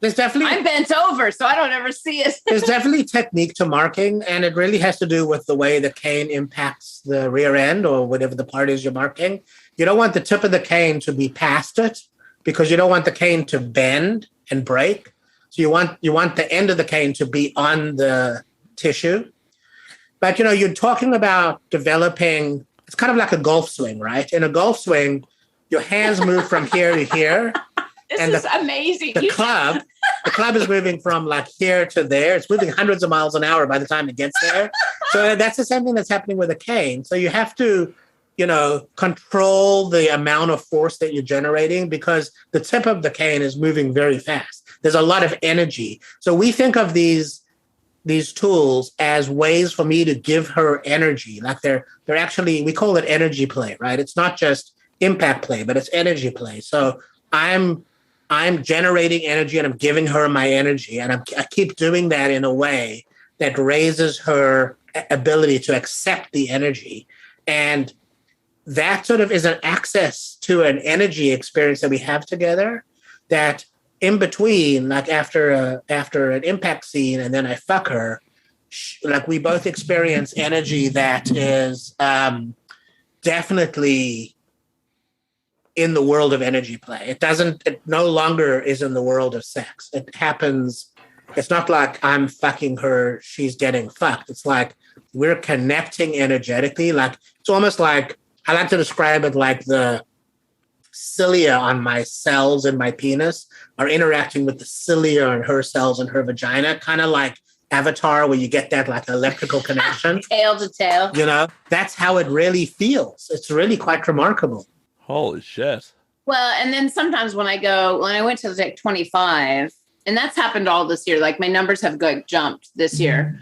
There's definitely I'm bent over, so I don't ever see it. There's definitely technique to marking, and it really has to do with the way the cane impacts the rear end or whatever the part is you're marking. You don't want the tip of the cane to be past it because you don't want the cane to bend and break. So you want the end of the cane to be on the tissue. But you're talking about developing. It's kind of like a golf swing, right? In a golf swing, your hands move from here to here. This is amazing. The club is moving from like here to there. It's moving hundreds of miles an hour by the time it gets there. So that's the same thing that's happening with a cane. So you have to, control the amount of force that you're generating because the tip of the cane is moving very fast. There's a lot of energy. So we think of these tools as ways for me to give her energy. Like they're actually, we call it energy play, right? It's not just impact play, but it's energy play. So I'm generating energy and I'm giving her my energy. And I keep doing that in a way that raises her ability to accept the energy. And that sort of is an access to an energy experience that we have together that in between, like after an impact scene and then I fuck her, like we both experience energy that is definitely in the world of energy play. It no longer is in the world of sex. It happens. It's not like I'm fucking her, she's getting fucked. It's like we're connecting energetically. Like it's almost like, I like to describe it like the cilia on my cells in my penis are interacting with the cilia on her cells in her vagina, kind of like Avatar, where you get that like electrical connection. Tail to tail. That's how it really feels. It's really quite remarkable. Holy shit. Well, and then sometimes when I went to like 25, and that's happened all this year, like my numbers have jumped this year.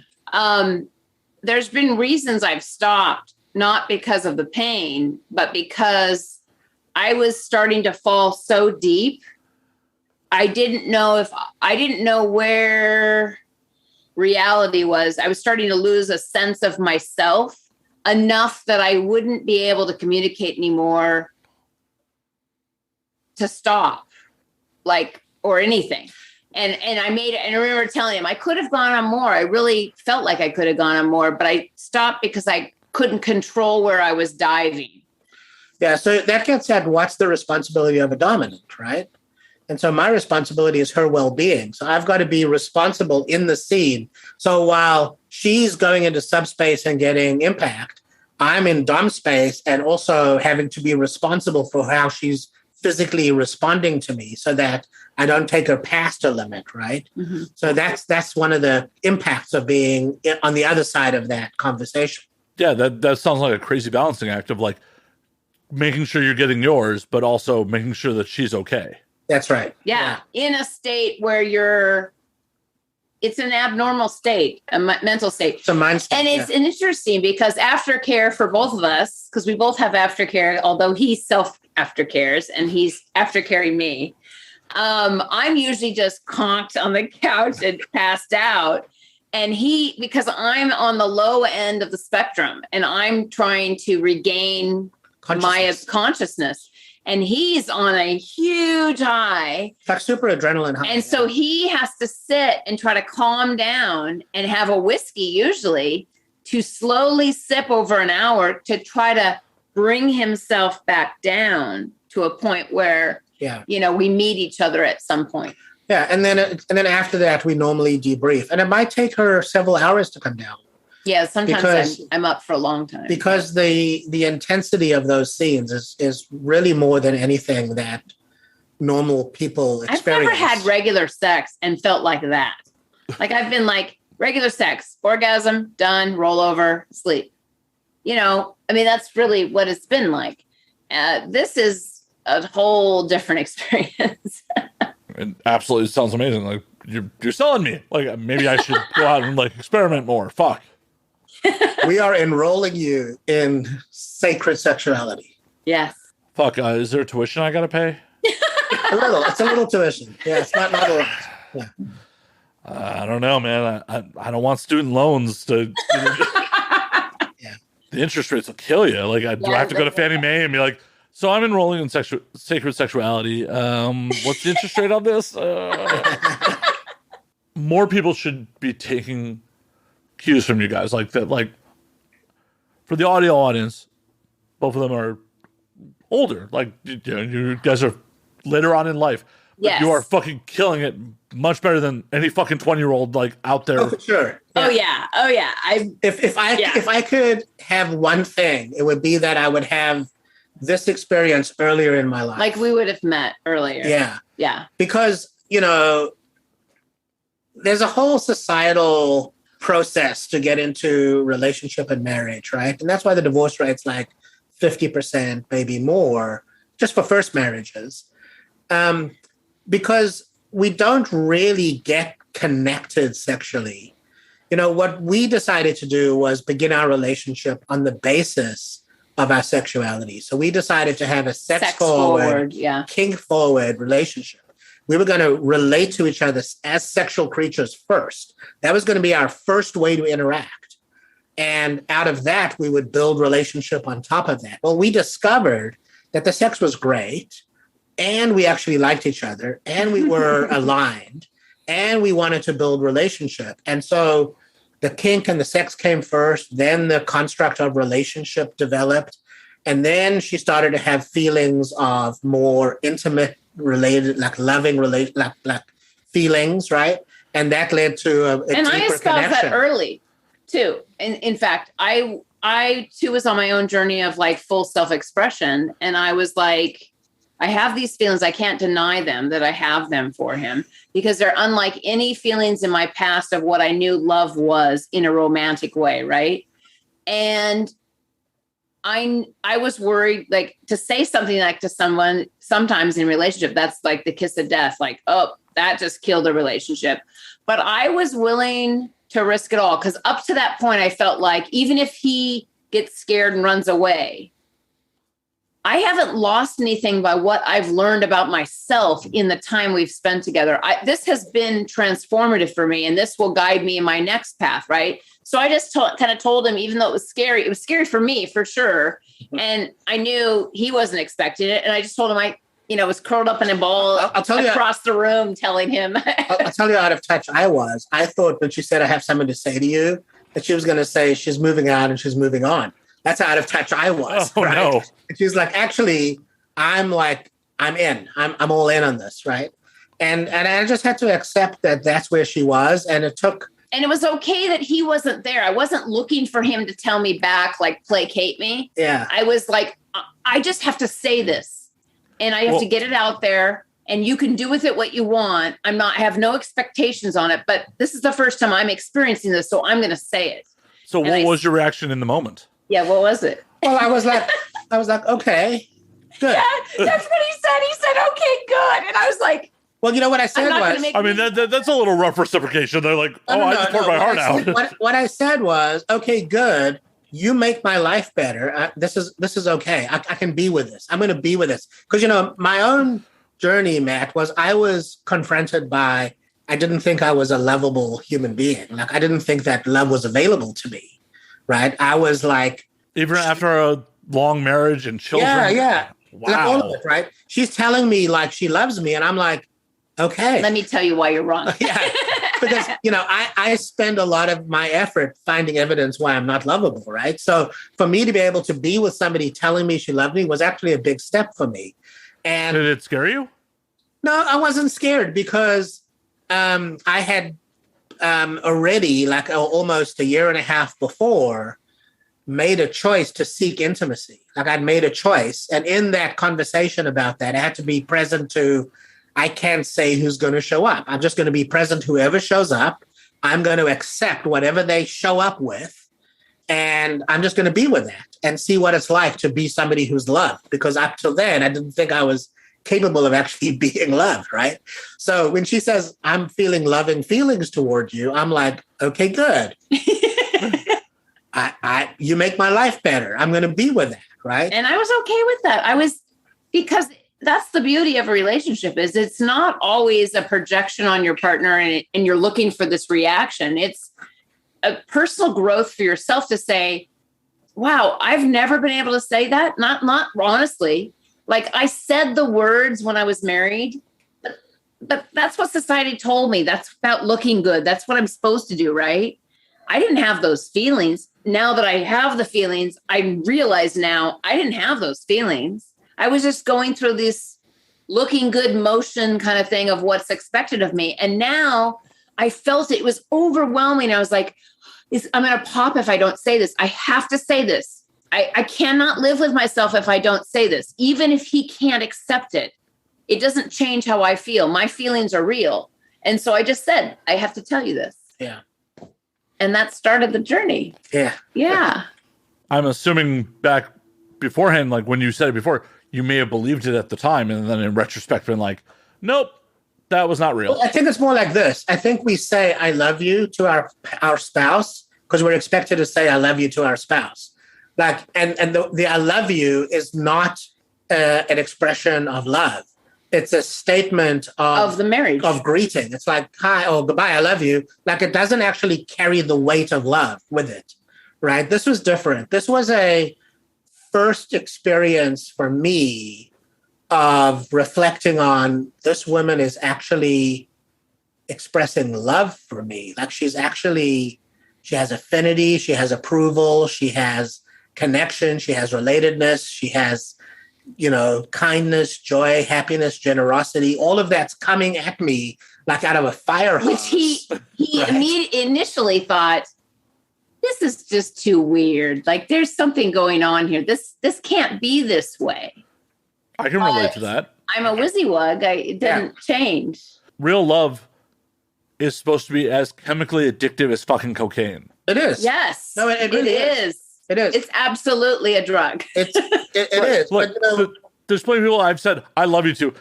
There's been reasons I've stopped, not because of the pain, but because I was starting to fall so deep. I didn't know where reality was. I was starting to lose a sense of myself enough that I wouldn't be able to communicate anymore to stop, like, or anything. And I made it, and I remember telling him I could have gone on more. I really felt like I could have gone on more, but I stopped because I couldn't control where I was diving. Yeah, so that gets at what's the responsibility of a dominant, right? And so my responsibility is her well-being. So I've got to be responsible in the scene. So while she's going into subspace and getting impact, I'm in dom space and also having to be responsible for how she's physically responding to me so that I don't take her past a limit, right? Mm-hmm. So that's one of the impacts of being on the other side of that conversation. Yeah, that sounds like a crazy balancing act of like making sure you're getting yours, but also making sure that she's okay. That's right. Yeah. In a state where it's an abnormal state, a mental state. It's a mind state. And it's interesting because aftercare for both of us, because we both have aftercare, although he self-aftercares and he's aftercaring me. I'm usually just conked on the couch and passed out. And because I'm on the low end of the spectrum and I'm trying to regain my consciousness. And he's on a huge high. It's like super adrenaline high. And so he has to sit and try to calm down and have a whiskey usually to slowly sip over an hour to try to bring himself back down to a point where, we meet each other at some point. Yeah. And then after that, we normally debrief. And it might take her several hours to come down. Yeah, sometimes I'm up for a long time. Because the intensity of those scenes is really more than anything that normal people experience. I've never had regular sex and felt like that. Like I've been like regular sex, orgasm, done, roll over, sleep. That's really what it's been like. This is a whole different experience. It absolutely sounds amazing. Like you're selling me. Like maybe I should go out and like experiment more. Fuck. We are enrolling you in sacred sexuality. Yes. Fuck. Is there tuition I got to pay? It's a little tuition. Yeah, it's not a lot. Yeah. I don't know, man. I don't want student loans to. Yeah. The interest rates will kill you. Like, do I have to go to Fannie Mae and be like, so I'm enrolling in sacred sexuality. What's the interest rate on this? More people should be taking cues from you guys like that. Like for the audio audience, both of them are older. Like you guys are later on in life. Yes. You are fucking killing it much better than any fucking 20-year-old like out there. Oh, for sure. Yeah. Oh yeah. If I could have one thing, it would be that I would have this experience earlier in my life. Like we would have met earlier. Yeah. Yeah. Because, there's a whole societal process to get into relationship and marriage, right? And that's why the divorce rate's like 50%, maybe more, just for first marriages. Because we don't really get connected sexually. What we decided to do was begin our relationship on the basis of our sexuality. So we decided to have a sex forward, kink forward relationship. We were going to relate to each other as sexual creatures first. That was going to be our first way to interact. And out of that, we would build relationship on top of that. Well, we discovered that the sex was great, and we actually liked each other, and we were aligned, and we wanted to build relationship. And so the kink and the sex came first, then the construct of relationship developed, and then she started to have feelings of more intimate related, like loving related, like feelings, right? And that led to a and deeper I espoused connection. that early too. And in fact, I too was on my own journey of like full self-expression, and I was like, I have these feelings. I can't deny them, that I have them for him, because they're unlike any feelings in my past of what I knew love was in a romantic way, right? And I was worried, like, to say something like to someone, sometimes in a relationship, that's like the kiss of death. Like, oh, that just killed a relationship. But I was willing to risk it all, because up to that point, I felt like even if he gets scared and runs away, I haven't lost anything by what I've learned about myself in the time we've spent together. This has been transformative for me, and this will guide me in my next path, right? So I just kind of told him, even though it was scary for me, for sure. And I knew he wasn't expecting it. And I just told him I was curled up in a ball I'll tell you, across the room telling him. I'll tell you how out of touch I was. I thought when she said, I have something to say to you, that she was going to say she's moving out and she's moving on. That's how out of touch I was. Oh, right? no. And she's like, actually, I'm in. I'm all in on this, right? And I just had to accept that that's where she was. And it took... And it was okay that he wasn't there. I wasn't looking for him to tell me back, like, placate me. Yeah. I was like, I just have to say this. And I have to get it out there. And you can do with it what you want. I have no expectations on it. But this is the first time I'm experiencing this. So I'm going to say it. So what was your reaction in the moment? Yeah, what was it? Well, I was like, okay, good. Yeah, that's what he said. He said, okay, good. And I was like, well, you know what I said was... I mean, that's a little rough reciprocation. They're like, I just poured my heart out. What I said was, okay, good. You make my life better. This is okay. I can be with this. I'm going to be with this. Because, my own journey, Matt, was I was confronted by, I didn't think I was a lovable human being. Like, I didn't think that love was available to me, right? I was like... Even after a long marriage and children? Yeah. Wow. Like all of it, right? She's telling me, like, she loves me, and I'm like, okay. Let me tell you why you're wrong. Yeah. Because, I spend a lot of my effort finding evidence why I'm not lovable, right? So for me to be able to be with somebody telling me she loved me was actually a big step for me. And did it scare you? No, I wasn't scared because I had already, like almost a year and a half before, made a choice to seek intimacy. Like I'd made a choice. And in that conversation about that, I had to be present to, I can't say who's going to show up. I'm just going to be present. Whoever shows up, I'm going to accept whatever they show up with. And I'm just going to be with that and see what it's like to be somebody who's loved. Because up till then, I didn't think I was capable of actually being loved, right? So when she says, I'm feeling loving feelings toward you, I'm like, okay, good. You make my life better. I'm going to be with that, right? And I was okay with that. Because that's the beauty of a relationship is it's not always a projection on your partner and you're looking for this reaction. It's a personal growth for yourself to say, wow, I've never been able to say that. Not honestly. Like I said the words when I was married, but that's what society told me. That's about looking good. That's what I'm supposed to do, right? I didn't have those feelings. Now that I have the feelings, I realize now I didn't have those feelings. I was just going through this looking good motion kind of thing of what's expected of me. And now I felt it was overwhelming. I was like, I'm going to pop if I don't say this. I have to say this. I cannot live with myself if I don't say this. Even if he can't accept it, it doesn't change how I feel. My feelings are real. And so I just said, I have to tell you this. Yeah. And that started the journey. Yeah. Yeah. I'm assuming back beforehand, like when you said it before, you may have believed it at the time. And then in retrospect, been like, nope, that was not real. Well, I think it's more like this. I think we say, I love you to our spouse because we're expected to say, I love you to our spouse. Like, and the I love you is not an expression of love. It's a statement of the marriage, of greeting. It's like, hi, or goodbye, I love you. Like it doesn't actually carry the weight of love with it, right? This was different. This was a first experience for me of reflecting on this woman is actually expressing love for me. Like she has affinity, she has approval, she has connection, she has relatedness, she has, kindness, joy, happiness, generosity, all of that's coming at me like out of a fire hose. Which he right? Initially thought, this is just too weird. Like there's something going on here. This can't be this way. I can relate to that. I'm a whizzywug. It didn't change. Real love is supposed to be as chemically addictive as fucking cocaine. It is. Yes. No, it really is. It is. It's absolutely a drug. It is. Look, But, there's plenty of people I've said, I love you too.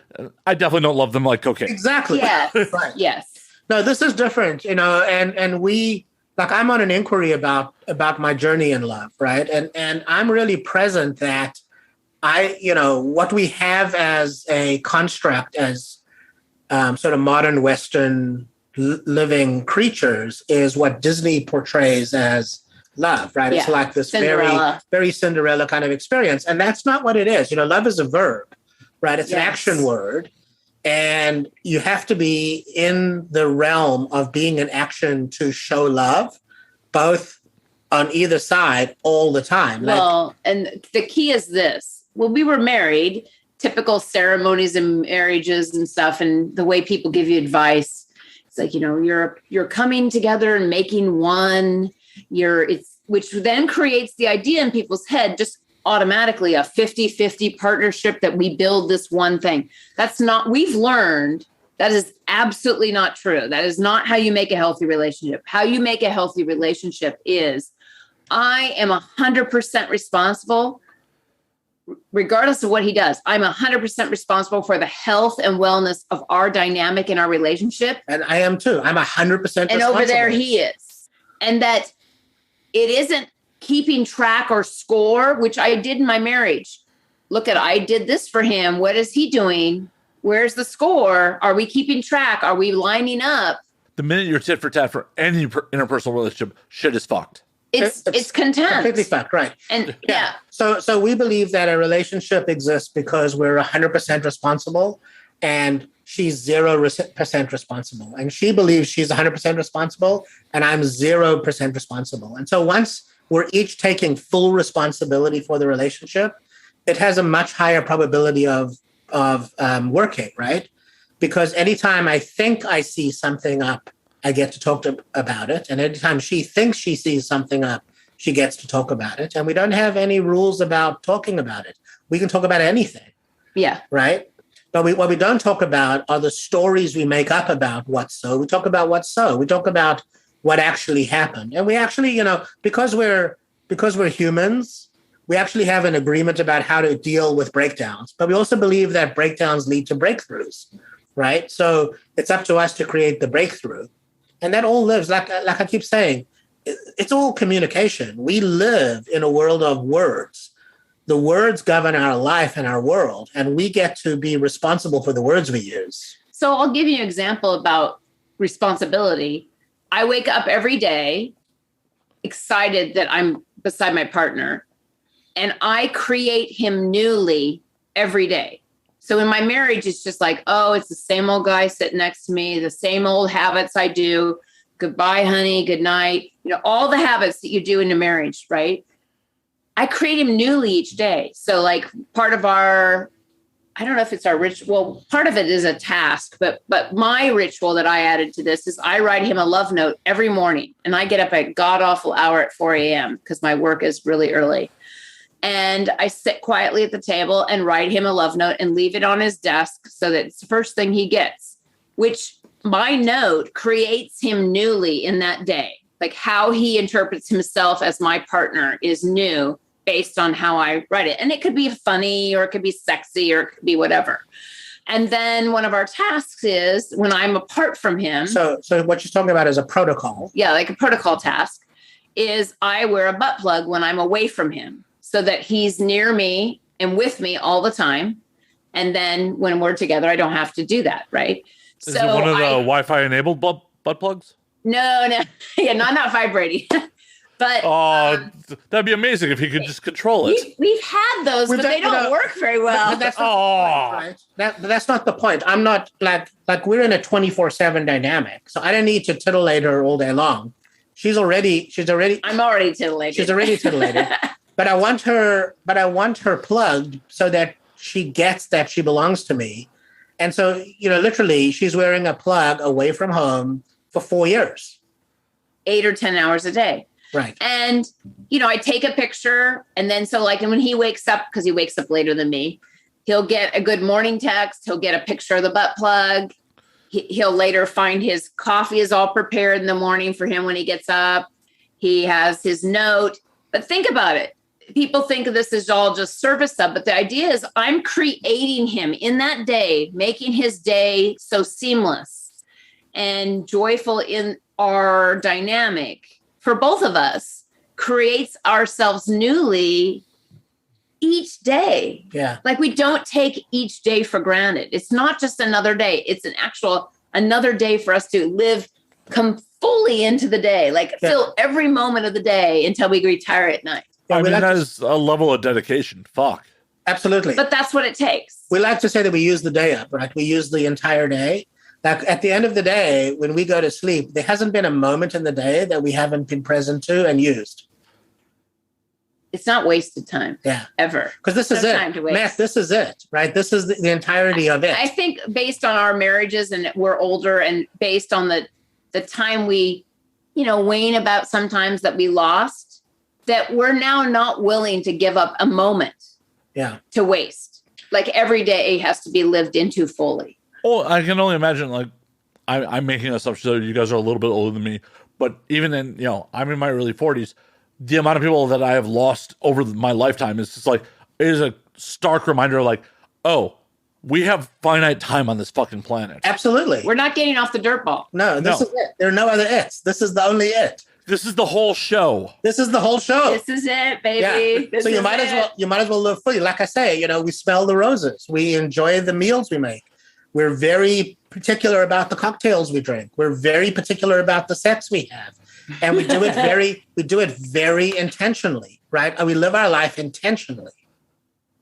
I definitely don't love them like cocaine. exactly. Yes. Right. Yes. No, this is different, and we, like, I'm on an inquiry about my journey in love, right? And I'm really present that what we have as a construct as sort of modern Western living creatures is what Disney portrays as love, right? Yeah. It's like this Cinderella. very, very Cinderella kind of experience. And that's not what it is. Love is a verb, right? It's an action word. And you have to be in the realm of being in action to show love, both on either side all the time. Well, and the key is this. Well, we were married, typical ceremonies and marriages and stuff, and the way people give you advice. It's like, you're coming together and making one. Which then creates the idea in people's head, just automatically a 50-50 partnership that we build this one thing. That's not, we've learned that is absolutely not true. That is not how you make a healthy relationship. How you make a healthy relationship is I am 100% responsible, regardless of what he does. I'm 100% responsible for the health and wellness of our dynamic in our relationship. And I am too. I'm 100% responsible. And over there he is. And that it isn't keeping track or score, which I did in my marriage. Look I did this for him. What is he doing? Where's the score? Are we keeping track? Are we lining up? The minute you're tit for tat for any interpersonal relationship, shit is fucked. It's contempt. Completely fucked, right. And yeah. So we believe that a relationship exists because we're 100% responsible and she's 0% responsible. And she believes she's 100% responsible and I'm 0% responsible. And so once we're each taking full responsibility for the relationship, it has a much higher probability of working, right? Because anytime I think I see something up, I get to talk about it. And anytime she thinks she sees something up, she gets to talk about it. And we don't have any rules about talking about it. We can talk about anything. Yeah. Right? But what we don't talk about are the stories we make up about what's so. We talk about what's so. We talk about what actually happened. And we actually, because we're humans, we actually have an agreement about how to deal with breakdowns. But we also believe that breakdowns lead to breakthroughs, right? So it's up to us to create the breakthrough. And that all lives, like I keep saying, it's all communication. We live in a world of words. The words govern our life and our world, and we get to be responsible for the words we use. So I'll give you an example about responsibility. I wake up every day excited that I'm beside my partner, and I create him newly every day. So in my marriage, it's just like, oh, it's the same old guy sitting next to me, the same old habits I do. Goodbye, honey. Good night. All the habits that you do in a marriage, right? I create him newly each day. So like part of I don't know if it's our ritual. Part of it is a task, but my ritual that I added to this is I write him a love note every morning. And I get up at god awful hour at 4 a.m. because my work is really early. And I sit quietly at the table and write him a love note and leave it on his desk so that it's the first thing he gets, which my note creates him newly in that day. Like how he interprets himself as my partner is new based on how I write it. And it could be funny or it could be sexy or it could be whatever. And then one of our tasks is when I'm apart from him. So what you're talking about is a protocol. Yeah, like a protocol task is I wear a butt plug when I'm away from him so that he's near me and with me all the time. And then when we're together, I don't have to do that, right? Is it one of the Wi-Fi enabled butt plugs? No. Yeah, not vibrating. But that'd be amazing if he could just control it. We've had those, but they don't work very well. But that's not the point, right? That's not the point. I'm not like we're in a 24/7 dynamic, so I don't need to titillate her all day long. She's already. I'm already titillated. She's already titillated. But I want her plugged so that she gets that she belongs to me. And so, literally, she's wearing a plug away from home for 4 years. 8 or 10 hours a day. Right. And, I take a picture. And then so like, and when he wakes up, because he wakes up later than me, he'll get a good morning text. He'll get a picture of the butt plug. He'll later find his coffee is all prepared in the morning for him when he gets up. He has his note. But think about it. People think of this as all just service stuff, but the idea is I'm creating him in that day, making his day so seamless and joyful in our dynamic for both of us, creates ourselves newly each day. Yeah. Like we don't take each day for granted. It's not just another day. It's an actual another day for us to live fully into the day, like fill every moment of the day until we retire at night. I mean, that is a level of dedication. Fuck. Absolutely. But that's what it takes. We like to say that we use the day up, right? We use the entire day. Like at the end of the day, when we go to sleep, there hasn't been a moment in the day that we haven't been present to and used. It's not wasted time. Yeah. Ever. Because this is it. Time to waste. Matt, this is it, right? This is the entirety of it. I think based on our marriages and we're older and based on the time we, wane about sometimes that we lost, that we're now not willing to give up a moment to waste. Like every day has to be lived into fully. Well, I can only imagine, like, I'm making assumptions that you guys are a little bit older than me, but even in, I'm in my early 40s, the amount of people that I have lost over my lifetime is just like, it is a stark reminder, like, oh, we have finite time on this fucking planet. Absolutely. We're not getting off the dirt ball. No, this is it. There are no other its. This is the only it. This is the whole show. This is the whole show. This is it, baby. Yeah. So you might as well live fully. Like I say, we smell the roses. We enjoy the meals we make. We're very particular about the cocktails we drink. We're very particular about the sex we have. And we do it very intentionally, right? And we live our life intentionally.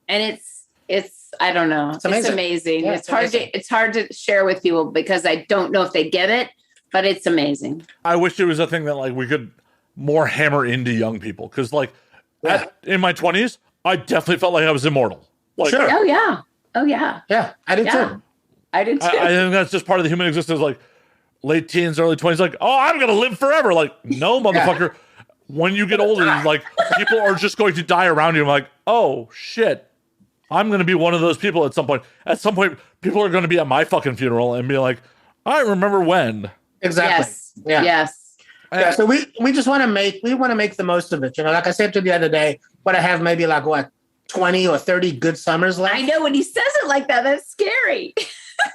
And it's I don't know. It's amazing. Yeah, it's hard to share with people because I don't know if they get it. But it's amazing. I wish there was a thing that like we could more hammer into young people. Because like in my 20s, I definitely felt like I was immortal. Like, sure. Oh, yeah. Yeah, I did too. I did too. I think that's just part of the human existence. Like late teens, early 20s, like, oh, I'm going to live forever. Like, no, motherfucker. When you get older, like people are just going to die around you. I'm like, oh, shit. I'm going to be one of those people at some point. At some point, people are going to be at my fucking funeral and be like, I remember when. Exactly. Yes. Yeah. Yes. Yeah. So we just want to make the most of it. Like I said to you the other day, I have maybe 20 or 30 good summers left. I know when he says it like that, that's scary.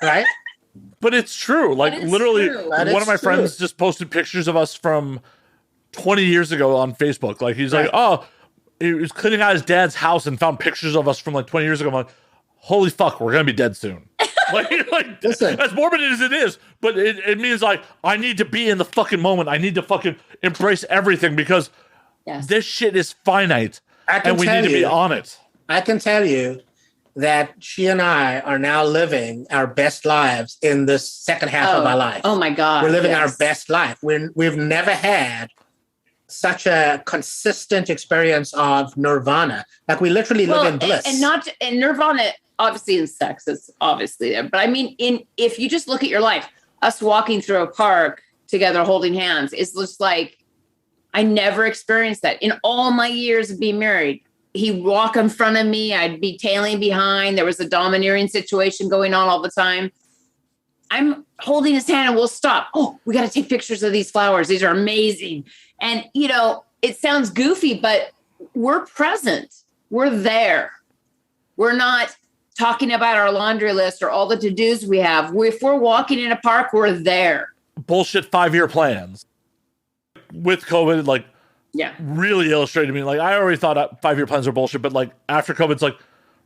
Right? But it's true. Like literally one of my friends just posted pictures of us from 20 years ago on Facebook. Like he's like, oh, he was cleaning out his dad's house and found pictures of us from like 20 years ago. I'm like, holy fuck, we're going to be dead soon. like as morbid as it is, but it means like I need to be in the fucking moment. I need to fucking embrace everything because this shit is finite and we need to be on it. I can tell you that she and I are now living our best lives in this second half of our life. Oh my God. We're living our best life. We've never had such a consistent experience of nirvana. Like we literally live in bliss. And nirvana, obviously in sex, it's obviously there. But I mean, if you just look at your life, us walking through a park together, holding hands, it's just like, I never experienced that in all my years of being married. He'd walk in front of me. I'd be tailing behind. There was a domineering situation going on all the time. I'm holding his hand and we'll stop. Oh, we got to take pictures of these flowers. These are amazing. And, it sounds goofy, but we're present. We're there. We're not talking about our laundry list or all the to-dos we have. If we're walking in a park, we're there. Bullshit 5-year plans. With COVID, really illustrated me. Like, I already thought 5-year plans are bullshit, but like after COVID, it's like,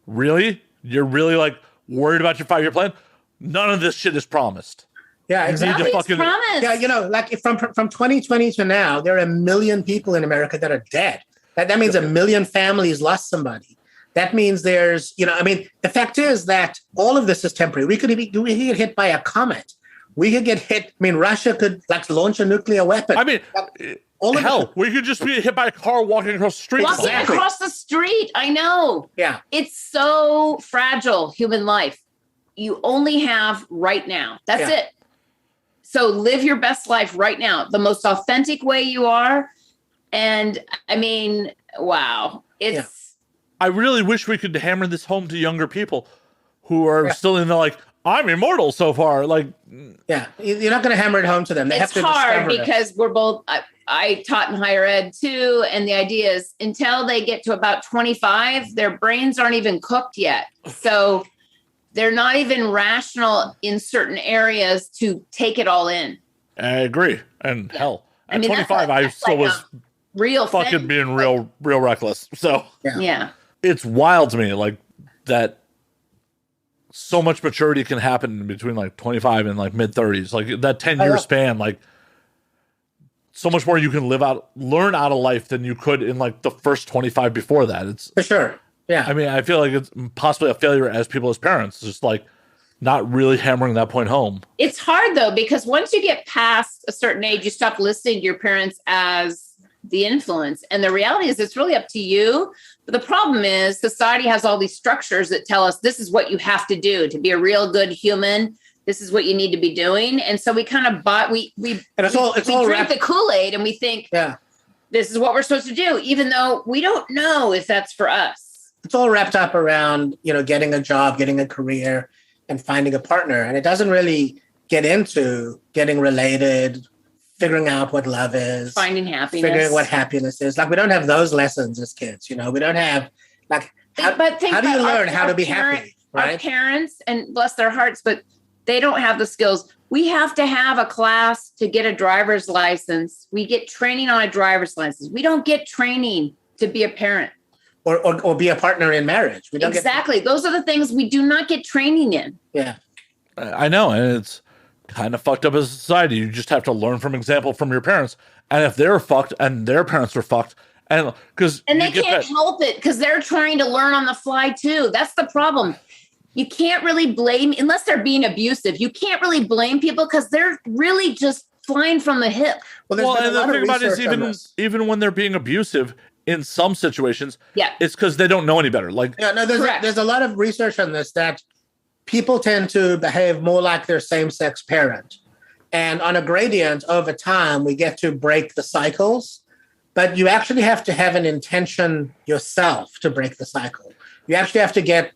really? You're really like worried about your 5-year plan? None of this shit is promised. Yeah, exactly. Promise. Yeah, like from 2020 to now, there are 1 million people in America that are dead. That means 1 million families lost somebody. That means there's, the fact is that all of this is temporary. We could get hit by a comet. We could get hit. Russia could launch a nuclear weapon. We could just be hit by a car walking across the street. Across the street. I know. Yeah. It's so fragile, human life. You only have right now. That's it. So live your best life right now, the most authentic way you are. And wow. I really wish we could hammer this home to younger people who are still in the I'm immortal so far. Like, yeah, you're not going to hammer it home to them. They It's have to hard discover because we're both, I taught in higher ed too. And the idea is until they get to about 25, their brains aren't even cooked yet. So they're not even rational in certain areas to take it all in. I agree. And hell, at I mean, 25, I still like was real fucking thing. being real reckless. So Yeah. it's wild to me, like, that so much maturity can happen in between like 25 and like mid 30s, like that 10-year span, like so much more you can learn out of life than you could in like the first 25 before that. It's for sure. Yeah. I mean, I feel like it's possibly a failure as people as parents, just like not really hammering that point home. It's hard though, because once you get past a certain age, you stop listening to your parents as the influence. And the reality is it's really up to you. But the problem is society has all these structures that tell us this is what you have to do to be a real good human. This is what you need to be doing. And so we kind of drink the Kool-Aid and we think, this is what we're supposed to do, even though we don't know if that's for us. It's all wrapped up around, getting a job, getting a career, and finding a partner. And it doesn't really get into getting related, figuring out what love is, finding happiness, figuring what happiness is. Like, we don't have those lessons as kids, we don't have like, how do you learn how to be happy? Right? Our parents, and bless their hearts, but they don't have the skills. We have to have a class to get a driver's license. We get training on a driver's license. We don't get training to be a parent. Or be a partner in marriage. We don't exactly. Those are the things we do not get training in. Yeah. I know. And it's kind of fucked up as a society. You just have to learn from example from your parents. And if they're fucked and their parents are fucked, and they can't help it because they're trying to learn on the fly too. That's the problem. You can't really blame, unless they're being abusive, you can't really blame people because they're really just flying from the hip. Well, and the thing about it is even when they're being abusive in some situations, it's because they don't know any better. Like, there's a lot of research on this that people tend to behave more like their same-sex parent. And on a gradient over time, we get to break the cycles. But you actually have to have an intention yourself to break the cycle. You actually have to get,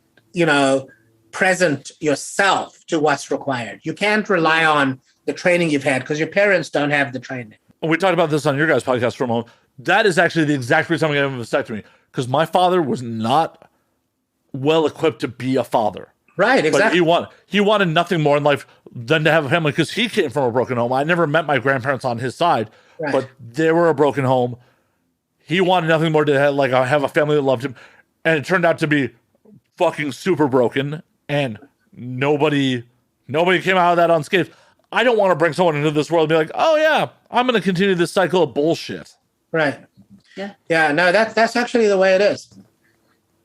present yourself to what's required. You can't rely on the training you've had because your parents don't have the training. We talked about this on your guys' podcast for a moment. That is actually the exact reason I'm getting a vasectomy, because my father was not well equipped to be a father. Right, exactly. But he wanted nothing more in life than to have a family, because he came from a broken home. I never met my grandparents on his side, but they were a broken home. He wanted nothing more to have a family that loved him, and it turned out to be fucking super broken, and nobody came out of that unscathed. I don't want to bring someone into this world and be like, oh yeah, I'm going to continue this cycle of bullshit. Right. Yeah. Yeah. No, that's actually the way it is.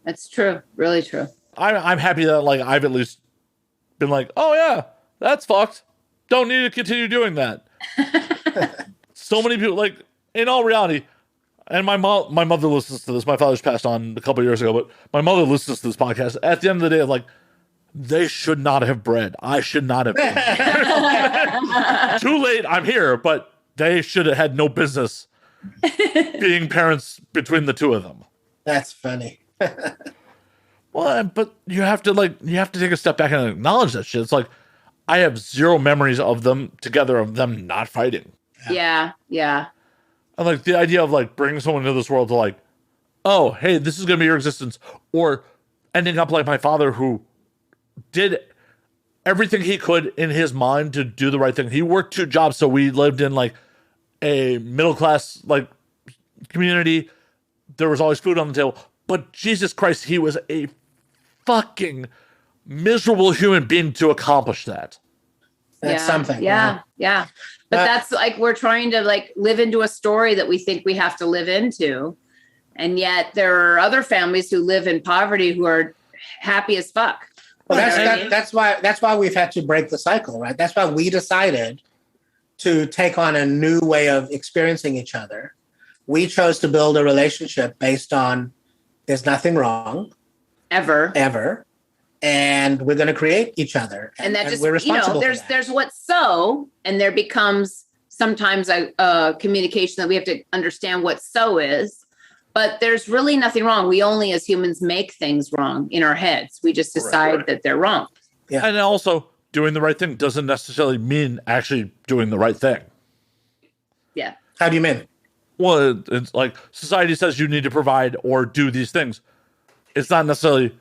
That's true. Really true. I'm happy that I've at least been like, oh yeah, that's fucked. Don't need to continue doing that. So many people, in all reality, and my mother listens to this. My father's passed on a couple of years ago, but my mother listens to this podcast. At the end of the day, they should not have bred. I should not have been. Too late, I'm here, but they should have had no business being parents between the two of them. That's funny. Well, but you have to take a step back and acknowledge that shit. It's like, I have zero memories of them together, of them not fighting. Yeah. And the idea of bringing someone into this world to oh, hey, this is going to be your existence, or ending up like my father, who did everything he could in his mind to do the right thing. He worked 2 jobs, so we lived in a middle class community. There was always food on the table, but Jesus Christ, he was a fucking miserable human being to accomplish that. That's something. Yeah. But that's we're trying to live into a story that we think we have to live into. And yet there are other families who live in poverty who are happy as fuck. Well, that's why we've had to break the cycle, right? That's why we decided to take on a new way of experiencing each other. We chose to build a relationship based on there's nothing wrong. Ever. And we're going to create each other. And that just, we're responsible for that. There's what's so, and there becomes sometimes a communication that we have to understand what so is. But there's really nothing wrong. We only, as humans, make things wrong in our heads. We just decide that they're wrong. Yeah. And also, doing the right thing doesn't necessarily mean actually doing the right thing. Yeah. How do you mean? Well, it's like society says you need to provide or do these things. It's not necessarily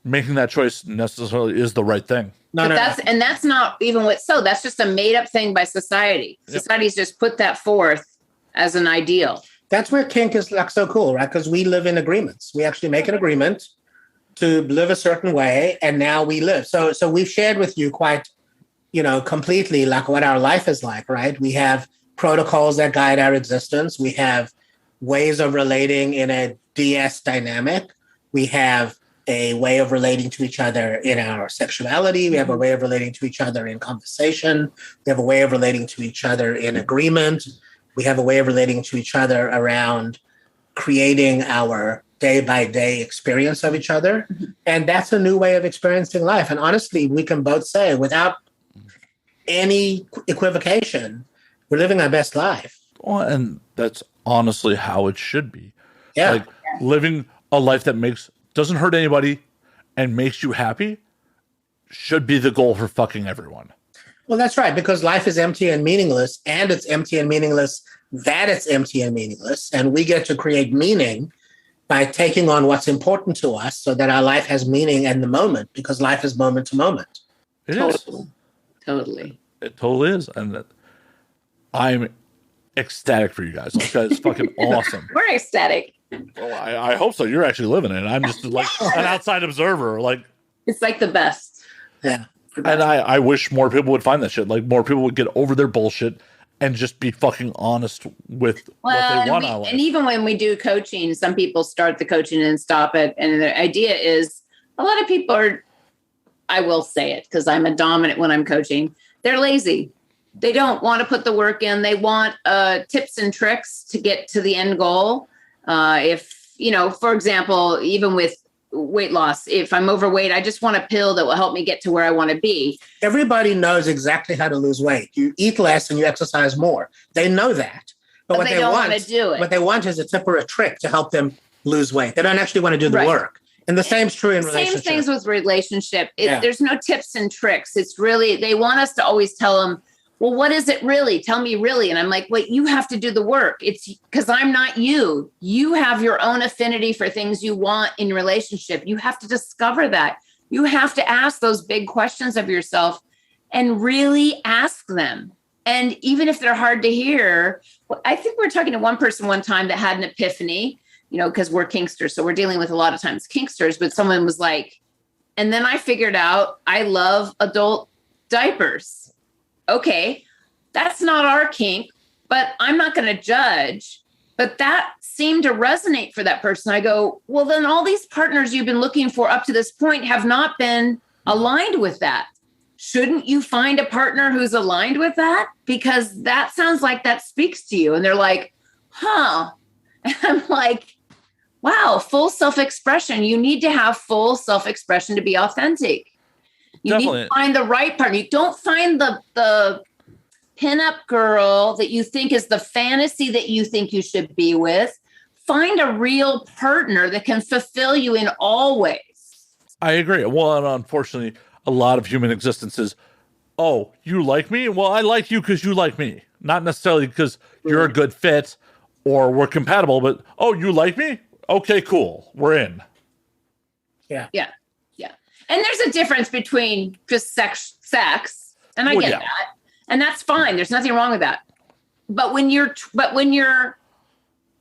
making that choice necessarily is the right thing. No, And that's not even that's just a made up thing by society. Yep. Society's just put that forth as an ideal. That's where kink is like so cool, right? Because we live in agreements. We actually make an agreement to live a certain way, and now we live. So we've shared with you quite, completely like what our life is like, right? We have protocols that guide our existence. We have ways of relating in a DS dynamic. We have a way of relating to each other in our sexuality. We have a way of relating to each other in conversation. We have a way of relating to each other in agreement. We have a way of relating to each other around creating our day-by-day experience of each other. Mm-hmm. And that's a new way of experiencing life. And honestly, we can both say without any equivocation, we're living our best life. Well, and that's honestly how it should be. Yeah. Like living a life that doesn't hurt anybody and makes you happy should be the goal for fucking everyone. Well, that's right, because life is empty and meaningless, and it's empty and meaningless that it's empty and meaningless. And we get to create meaning by taking on what's important to us so that our life has meaning in the moment, because life is moment to moment. It is. Totally. It totally is. And I'm ecstatic for you guys. Like, it's fucking awesome. We're ecstatic. Well, I hope so. You're actually living it. I'm just like an outside observer. Like, it's like the best. Yeah. And I wish more people would find that shit. Like, more people would get over their bullshit and just be fucking honest with what they want out of life. And even when we do coaching, some people start the coaching and stop it. And the idea is a lot of people are, I will say it because I'm a dominant when I'm coaching, they're lazy. They don't want to put the work in. They want tips and tricks to get to the end goal. If, for example, even with weight loss, if I'm overweight, I just want a pill that will help me get to where I want to be. Everybody knows exactly how to lose weight. You eat less and you exercise more. They know that. But what they don't want to do it. What they want is a tip or a trick to help them lose weight. They don't actually want to do the work. And the same's true in relationships. Same things with relationship. There's no tips and tricks. It's really, they want us to always tell them, well, what is it really? Tell me really. And I'm like, wait, you have to do the work. It's because I'm not you. You have your own affinity for things you want in your relationship. You have to discover that. You have to ask those big questions of yourself and really ask them. And even if they're hard to hear, I think we were talking to one person one time that had an epiphany, because we're kinksters. So we're dealing with a lot of times kinksters, but someone was like, and then I figured out I love adult diapers. Okay, that's not our kink, but I'm not going to judge. But that seemed to resonate for that person. I go, well, then all these partners you've been looking for up to this point have not been aligned with that. Shouldn't you find a partner who's aligned with that? Because that sounds like that speaks to you. And they're like, huh. And I'm like, wow, full self-expression. You need to have full self-expression to be authentic. You Definitely. need to find the right partner. You don't find the pinup girl that you think is the fantasy that you think you should be with. Find a real partner that can fulfill you in all ways. I agree. Well, and unfortunately, a lot of human existence is, oh, you like me? Well, I like you because you like me. Not necessarily because you're a good fit or we're compatible, but, oh, you like me? Okay, cool. We're in. Yeah. Yeah. And there's a difference between just sex, and I get that, and that's fine. There's nothing wrong with that. But when you're,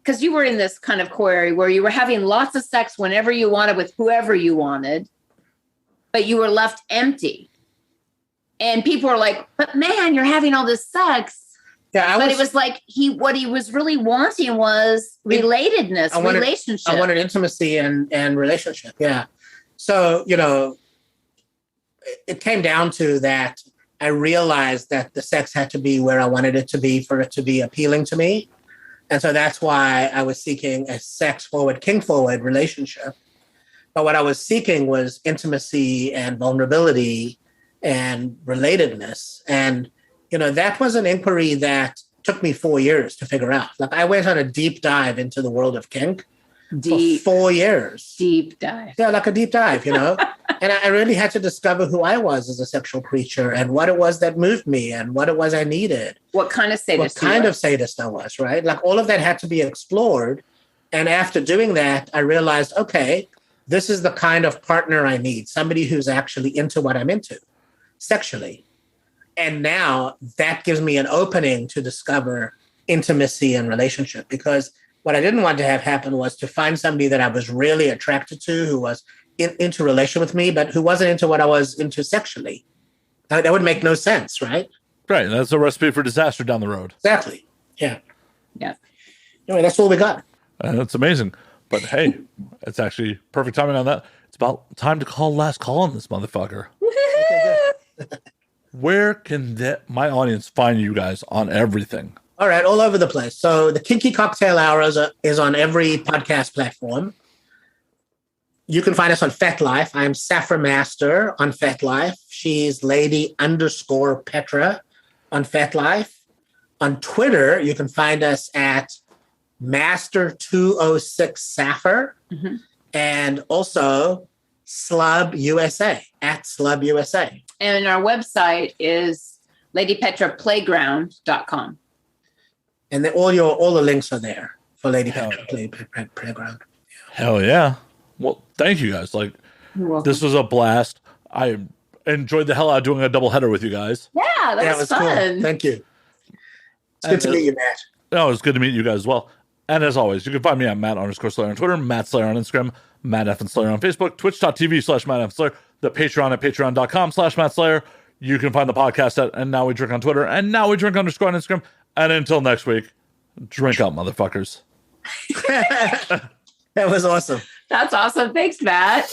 because you were in this kind of query where you were having lots of sex whenever you wanted with whoever you wanted, but you were left empty, and people were like, "But man, you're having all this sex." Yeah, it was like what he was really wanting was relatedness, relationship. I wanted intimacy and relationship. Yeah. So, it came down to that. I realized that the sex had to be where I wanted it to be for it to be appealing to me. And so that's why I was seeking a sex-forward, kink-forward relationship. But what I was seeking was intimacy and vulnerability and relatedness. And, that was an inquiry that took me 4 years to figure out. Like, I went on a deep dive into the world of kink. For 4 years. Deep dive. Yeah, like a deep dive, And I really had to discover who I was as a sexual creature and what it was that moved me and what it was I needed. What kind of sadist? What kind of sadist I was, right? Like all of that had to be explored. And after doing that, I realized, okay, this is the kind of partner I need, somebody who's actually into what I'm into sexually. And now that gives me an opening to discover intimacy and relationship, because what I didn't want to have happen was to find somebody that I was really attracted to, who was into relation with me, but who wasn't into what I was into sexually. That would make no sense, right? Right. That's a recipe for disaster down the road. Exactly. Yeah. Yeah. Anyway, that's all we got. That's amazing. But hey, it's actually perfect timing on that. It's about time to call last call on this motherfucker. Where can my audience find you guys on everything? All right, all over the place. So the Kinky Cocktail Hour is on every podcast platform. You can find us on FetLife. I'm Saffer Master on FetLife. She's Lady _Petra on FetLife. On Twitter, you can find us at Master206 Saffer, and also Slub USA, at Slub USA. And our website is ladypetraplayground.com. And all the links are there for Lady Petra Playground. Hell yeah. Well, thank you guys. Like, this was a blast. I enjoyed the hell out of doing a double header with you guys. Yeah, that was fun. Cool. Thank you. It's good to meet you, Matt. No, it's good to meet you guys as well. And as always, you can find me at Matt_Slayer on Twitter, Matt Slayer on Instagram, Matt F. and Slayer on Facebook, twitch.tv/Matt F. Slayer, the Patreon at patreon.com/Matt Slayer. You can find the podcast at And Now We Drink on Twitter, and Now We Drink _ on Instagram. And until next week, drink up, motherfuckers. That was awesome. That's awesome. Thanks, Matt.